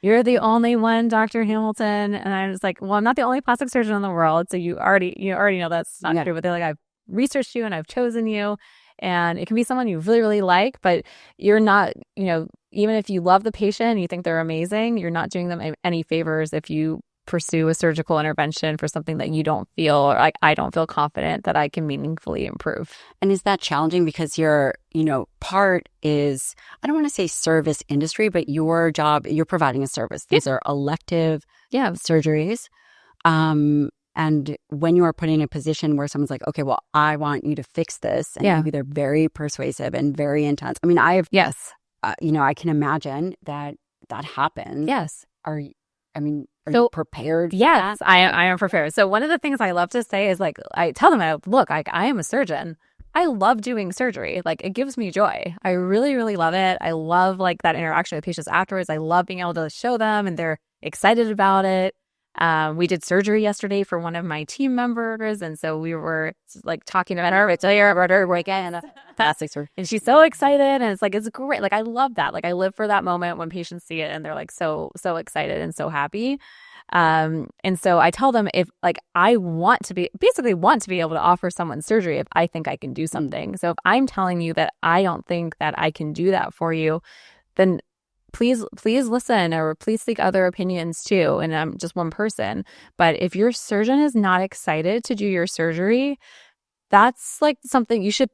You're the only one, Dr. Hamilton. And I was like, well, I'm not the only plastic surgeon in the world. So you already know that's not true. But they're like, I've researched you and I've chosen you. And it can be someone you really, really like, but you're not, even if you love the patient and you think they're amazing, you're not doing them any favors if you pursue a surgical intervention for something that you don't feel, or like, I don't feel confident that I can meaningfully improve. And is that challenging because your, part is, I don't want to say service industry, but your job, you're providing a service. These are elective surgeries. And when you are put in a position where someone's like, okay, well, I want you to fix this. And maybe they're very persuasive and very intense. I mean, I can imagine that happens. Yes. Are you prepared? Yes, I am prepared. So one of the things I love to say is, like, I tell them, look, I am a surgeon. I love doing surgery. Like, it gives me joy. I really, really love it. I love like that interaction with patients afterwards. I love being able to show them and they're excited about it. We did surgery yesterday for one of my team members. And so we were like talking about her, and she's so excited. And it's like, it's great. Like, I love that. Like, I live for that moment when patients see it and they're like so excited and so happy. And so I tell them, if like, I want to be able to offer someone surgery if I think I can do something. So if I'm telling you that I don't think that I can do that for you, then please listen, or please seek other opinions too. And I'm just one person. But if your surgeon is not excited to do your surgery, that's like something you should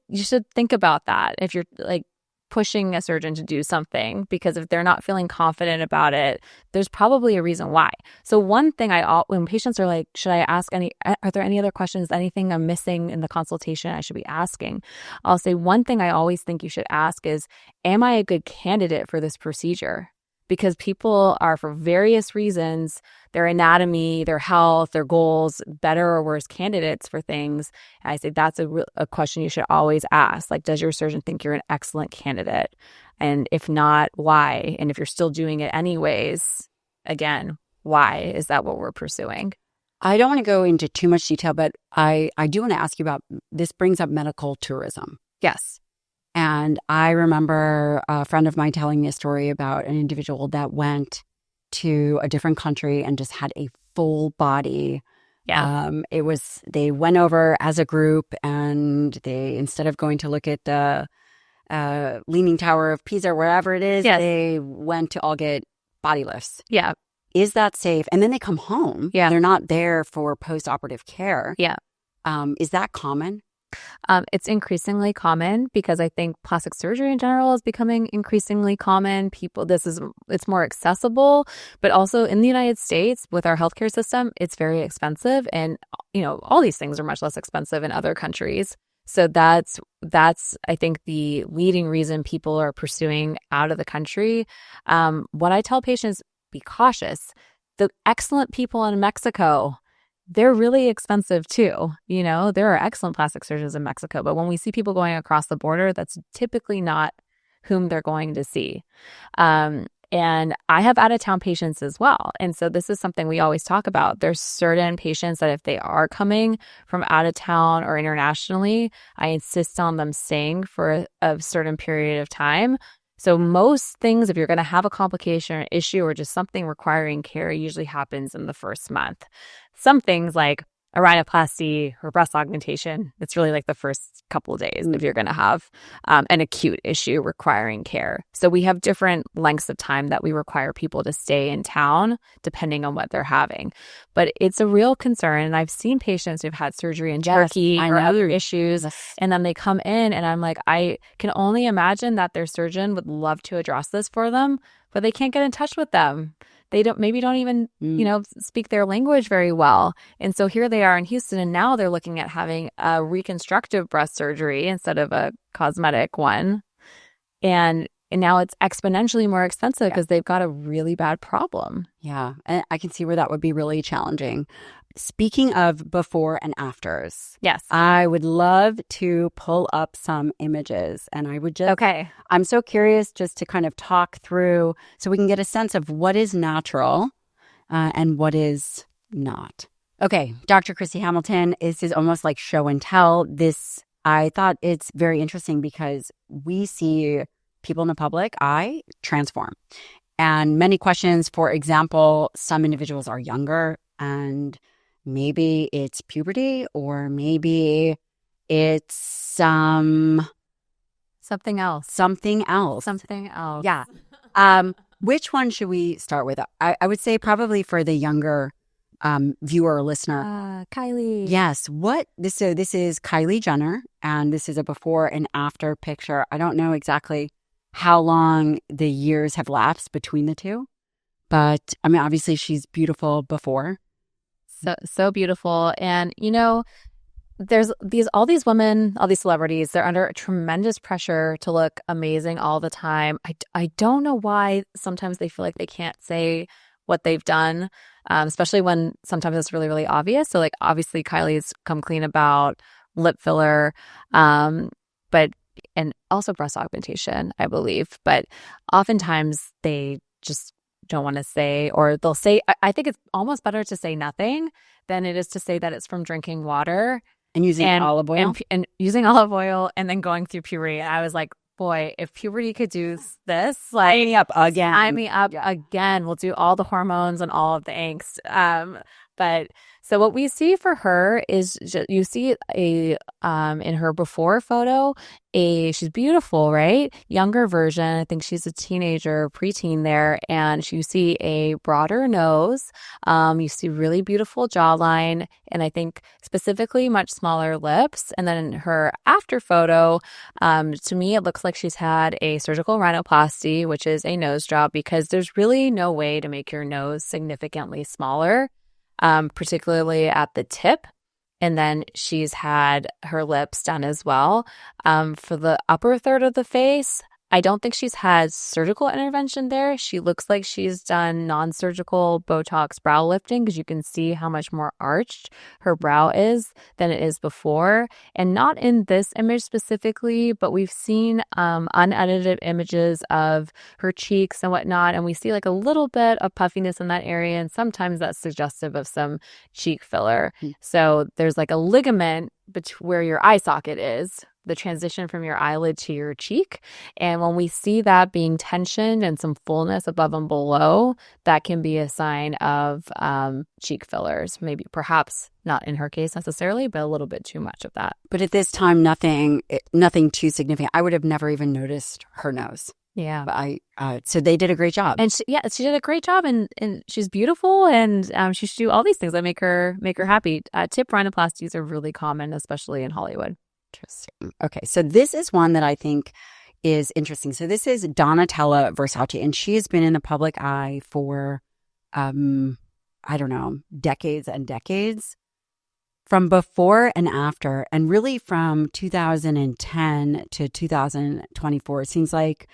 think about that if you're like pushing a surgeon to do something, because if they're not feeling confident about it, there's probably a reason why. So one thing when patients are like, should I ask are there any other questions, anything I'm missing in the consultation I should be asking? I'll say one thing I always think you should ask is, am I a good candidate for this procedure? Because people are, for various reasons, their anatomy, their health, their goals, better or worse candidates for things. And I say that's a question you should always ask. Like, does your surgeon think you're an excellent candidate? And if not, why? And if you're still doing it anyways, again, why? Is that what we're pursuing? I don't want to go into too much detail, but I do want to ask you about, this brings up medical tourism. Yes. And I remember a friend of mine telling me a story about an individual that went to a different country and just had a full body. Yeah. They went over as a group, and they, instead of going to look at the Leaning Tower of Pisa or wherever it is, they went to all get body lifts. Yeah. Is that safe? And then they come home. Yeah. They're not there for post-operative care. Yeah. Is that common? It's increasingly common because I think plastic surgery in general is becoming increasingly common. It's more accessible, but also in the United States with our healthcare system, it's very expensive. And, all these things are much less expensive in other countries. So that's I think the leading reason people are pursuing out of the country. What I tell patients, be cautious. The excellent people in Mexico, they're really expensive too. There are excellent plastic surgeons in Mexico, but when we see people going across the border, that's typically not whom they're going to see. And I have out-of-town patients as well. And so this is something we always talk about. There's certain patients that if they are coming from out of town or internationally, I insist on them staying for a certain period of time. So most things, if you're going to have a complication or issue or just something requiring care, usually happens in the first month. Some things like a rhinoplasty or breast augmentation, it's really like the first couple of days if you're going to have an acute issue requiring care. So we have different lengths of time that we require people to stay in town depending on what they're having. But it's a real concern. And I've seen patients who've had surgery in Turkey or other issues, and then they come in and I'm like, I can only imagine that their surgeon would love to address this for them, but they can't get in touch with them. They don't even, speak their language very well. And so here they are in Houston, and now they're looking at having a reconstructive breast surgery instead of a cosmetic one. And now it's exponentially more expensive because they've got a really bad problem. Yeah, and I can see where that would be really challenging. Speaking of before and afters, yes, I would love to pull up some images, and I would just, I'm so curious just to kind of talk through so we can get a sense of what is natural and what is not. Okay, Dr. Kristy Hamilton, this is almost like show and tell. I thought it's very interesting because we see people in the public eye transform. And many questions, for example, some individuals are younger and maybe it's puberty or maybe it's something else. Yeah. Which one should we start with? I would say probably for the younger viewer or listener. Kylie. Yes. This is Kylie Jenner, and this is a before and after picture. I don't know exactly how long the years have lapsed between the two, but I mean, obviously she's beautiful before. So beautiful. And, there's all these women, all these celebrities, they're under tremendous pressure to look amazing all the time. I don't know why sometimes they feel like they can't say what they've done, especially when sometimes it's really, really obvious. So like obviously Kylie's come clean about lip filler, and also breast augmentation, I believe. But oftentimes they just don't want to say, or they'll say, I think it's almost better to say nothing than it is to say that it's from drinking water. And using olive oil. And using olive oil and then going through puberty. And I was like, boy, if puberty could do this, like sign me up again. Sign me up again. We'll do all the hormones and all of the angst. But so what we see for her is you see in her before photo, she's beautiful, right? Younger version. I think she's a teenager, preteen there. And you see a broader nose. You see really beautiful jawline. And I think specifically much smaller lips. And then in her after photo, to me, it looks like she's had a surgical rhinoplasty, which is a nose job, because there's really no way to make your nose significantly smaller. Particularly at the tip. And then she's had her lips done as well. For the upper third of the face, I don't think she's had surgical intervention there. She looks like she's done non-surgical Botox brow lifting because you can see how much more arched her brow is than it is before. And not in this image specifically, but we've seen unedited images of her cheeks and whatnot. And we see like a little bit of puffiness in that area. And sometimes that's suggestive of some cheek filler. So there's like a ligament where your eye socket is, the transition from your eyelid to your cheek. And when we see that being tensioned and some fullness above and below, that can be a sign of cheek fillers. Maybe perhaps not in her case necessarily, but a little bit too much of that. But at this time, nothing too significant. I would have never even noticed her nose. Yeah. But so they did a great job. And she did a great job, and she's beautiful, and she should do all these things that make her happy. Tip rhinoplasties are really common, especially in Hollywood. Interesting. Okay, so this is one that I think is interesting. So this is Donatella Versace, and she has been in the public eye for, I don't know, decades and decades. From before and after, and really from 2010 to 2024, it seems like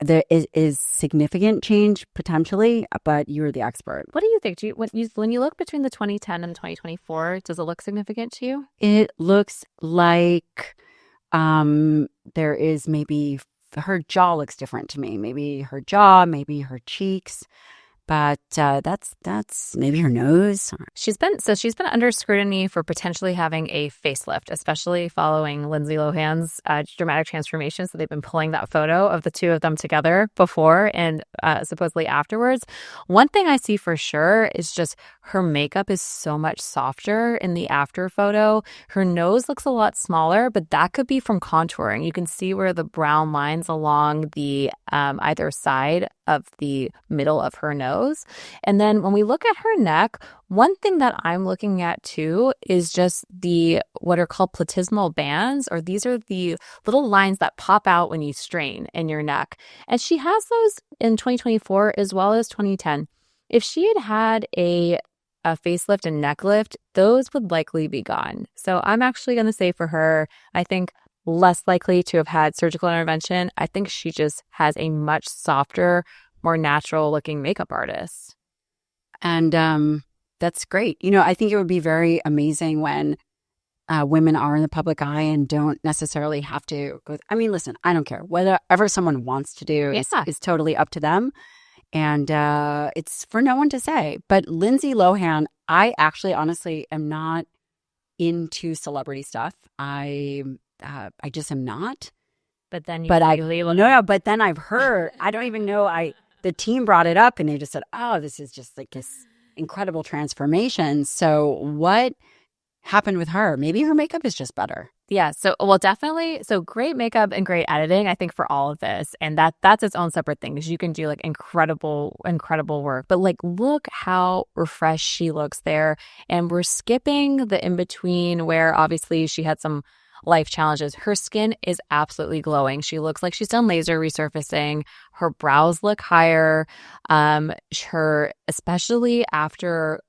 there is significant change potentially, but you're the expert. What do you think? When you look between the 2010 and the 2024, does it look significant to you? It looks like there is maybe her jaw looks different to me. Maybe her jaw, maybe her cheeks. But that's maybe her nose. She's been under scrutiny for potentially having a facelift, especially following Lindsay Lohan's dramatic transformation. So they've been pulling that photo of the two of them together before and supposedly afterwards. One thing I see for sure is just her makeup is so much softer in the after photo. Her nose looks a lot smaller, but that could be from contouring. You can see where the brown lines along the either side of the middle of her nose. And then when we look at her neck, one thing that I'm looking at too is just the what are called platysmal bands, or these are the little lines that pop out when you strain in your neck. And she has those in 2024 as well as 2010. If she had had a facelift and neck lift, those would likely be gone. So I'm actually going to say for her, I think less likely to have had surgical intervention. I think she just has a much softer, more natural looking makeup artist. And that's great. You know, I think it would be very amazing when women are in the public eye and don't necessarily have to go. I mean, listen, I don't care. Whatever someone wants to do is totally up to them. And it's for no one to say. But Lindsay Lohan, I actually honestly am not into celebrity stuff. I just am not. But then but then I've heard, I don't even know, the team brought it up and they just said, oh, this is just like this incredible transformation. So what happened with her? Maybe her makeup is just better. Yeah. So, well, definitely. So great makeup and great editing, I think, for all of this. And that's its own separate thing, because you can do like incredible work. But like, look how refreshed she looks there. And we're skipping the in-between where obviously she had some life challenges. Her skin is absolutely glowing. She looks like she's done laser resurfacing. Her brows look higher. Her, especially after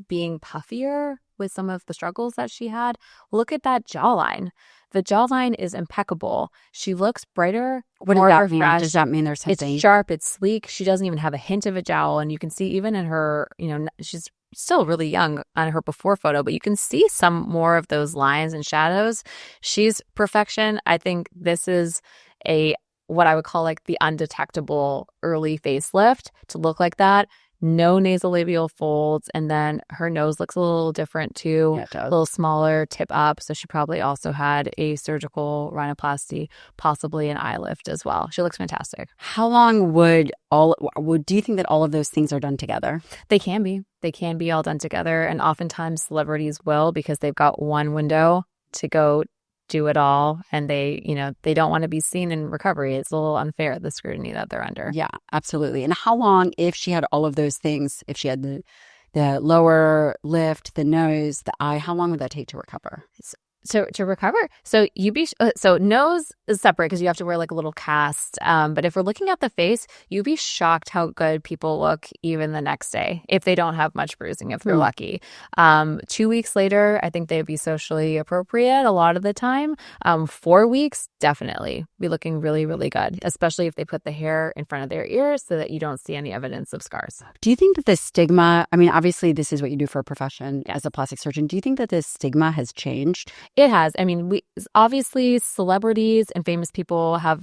being puffier with some of the struggles that she had. Look at that jawline. The jawline is impeccable. She looks brighter. What does that mean? Does that mean there's something? It's sharp. It's sleek. She doesn't even have a hint of a jowl. And you can see even in her, she's still really young on her before photo, but you can see some more of those lines and shadows. She's perfection. I think this is what I would call like the undetectable early facelift to look like that. No nasolabial folds, and then her nose looks a little different too. Yeah, it does. A little smaller, tip up. So she probably also had a surgical rhinoplasty, possibly an eye lift as well. She looks fantastic. How long do you think that all of those things are done together? They can be all done together, and oftentimes celebrities will, because they've got one window to go do it all, and they don't want to be seen in recovery. It's a little unfair, the scrutiny that they're under. Yeah, absolutely. And how long, if she had all of those things, if she had the lower lift, the nose, the eye, how long would that take to recover? So to recover, so nose is separate because you have to wear like a little cast. But if we're looking at the face, you'd be shocked how good people look even the next day if they don't have much bruising, if they're lucky. 2 weeks later, I think they'd be socially appropriate a lot of the time. 4 weeks, definitely be looking really, really good, especially if they put the hair in front of their ears so that you don't see any evidence of scars. Do you think that the stigma, I mean, obviously this is what you do for a profession as a plastic surgeon. Do you think that this stigma has changed? It has. I mean, we obviously celebrities and famous people have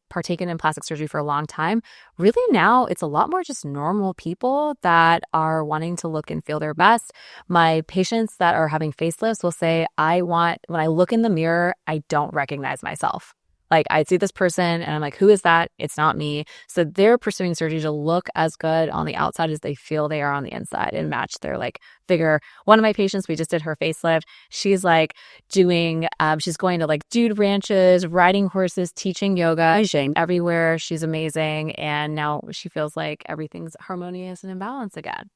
partaken in plastic surgery for a long time. Really now, it's a lot more just normal people that are wanting to look and feel their best. My patients that are having facelifts will say, when I look in the mirror, I don't recognize myself. Like, I see this person and I'm like, who is that? It's not me. So they're pursuing surgery to look as good on the outside as they feel they are on the inside and match their like figure. One of my patients, we just did her facelift. She's like she's going to like dude ranches, riding horses, teaching yoga everywhere. She's amazing. And now she feels like everything's harmonious and in balance again.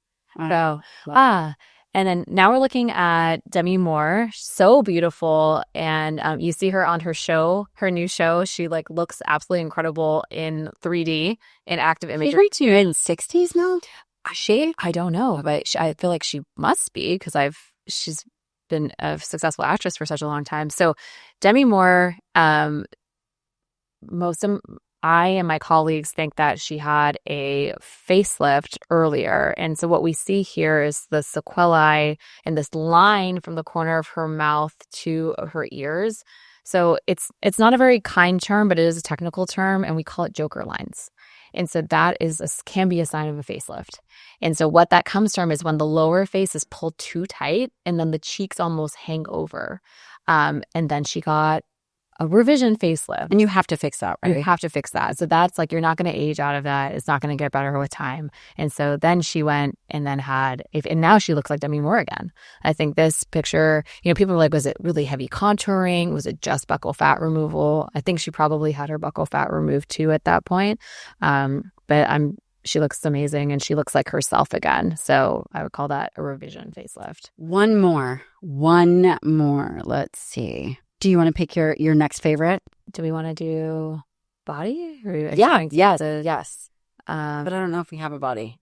And then now we're looking at Demi Moore, so beautiful. And you see her on her new show. She like looks absolutely incredible in 3D, in active imagery. She's in 60s now? I don't know, but I feel like she must be, because she's been a successful actress for such a long time. So Demi Moore, I and my colleagues think that she had a facelift earlier. And so what we see here is the sequelae and this line from the corner of her mouth to her ears. So it's not a very kind term, but it is a technical term, and we call it Joker lines. And so that can be a sign of a facelift. And so what that comes from is when the lower face is pulled too tight and then the cheeks almost hang over. And then she got a revision facelift. And you have to fix that, right? You have to fix that. So that's like, you're not going to age out of that. It's not going to get better with time. And so then she went and then and now she looks like Demi Moore again. I think this picture, people are like, was it really heavy contouring? Was it just buccal fat removal? I think she probably had her buccal fat removed too at that point. But she looks amazing and she looks like herself again. So I would call that a revision facelift. One more. Let's see. Do you want to pick your next favorite? Do we want to do body? Yes. But I don't know if we have a body.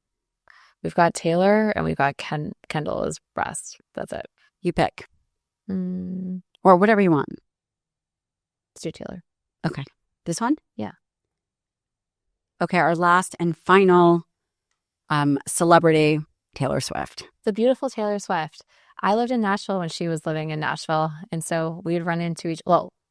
We've got Taylor and we've got Kendall as breast. That's it. You pick. Or whatever you want. Let's do Taylor. Okay. This one? Yeah. Okay, our last and final celebrity, Taylor Swift. The beautiful Taylor Swift. I lived in Nashville when she was living in Nashville. And so we would run into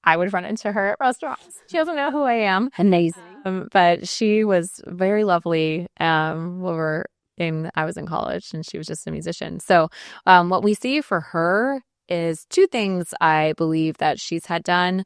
I would run into her at restaurants. She doesn't know who I am. Amazing. But she was very lovely. I was in college and she was just a musician. So what we see for her is two things I believe that she's had done.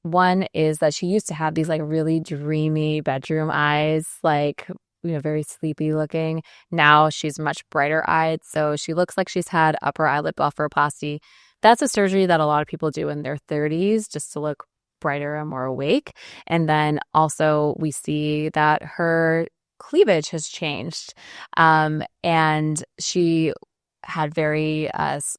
One is that she used to have these like really dreamy bedroom eyes, like, very sleepy looking. Now she's much brighter eyed. So she looks like she's had upper eyelid blepharoplasty. That's a surgery that a lot of people do in their 30s just to look brighter and more awake. And then also we see that her cleavage has changed. And she had very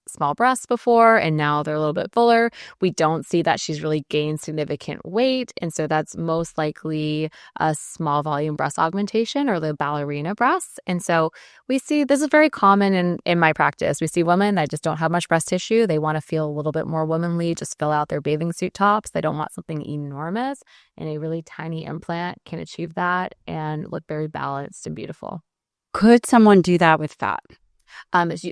small breasts before, and now they're a little bit fuller. We don't see that she's really gained significant weight, and so that's most likely a small volume breast augmentation or the ballerina breasts. And so we see this is very common in my practice. We see women that just don't have much breast tissue. They want to feel a little bit more womanly, just fill out their bathing suit tops. They don't want something enormous, and a really tiny implant can achieve that and look very balanced and beautiful. Could someone do that with fat?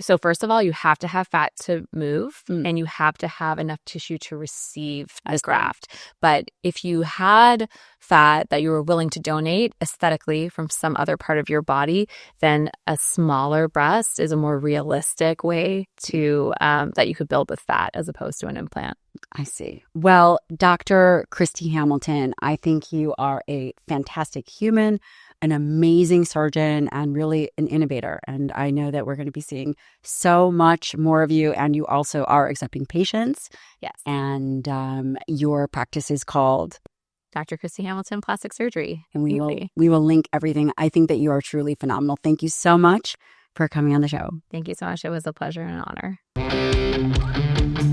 So first of all, you have to have fat to move and you have to have enough tissue to receive the graft. But if you had fat that you were willing to donate aesthetically from some other part of your body, then a smaller breast is a more realistic way to that you could build with fat as opposed to an implant. I see. Well, Dr. Kristy Hamilton, I think you are a fantastic human, an amazing surgeon, and really an innovator. And I know that we're going to be seeing so much more of you. And you also are accepting patients. Yes. And your practice is called Dr. Kristy Hamilton Plastic Surgery. And we will link everything. I think that you are truly phenomenal. Thank you so much for coming on the show. Thank you so much. It was a pleasure and an honor.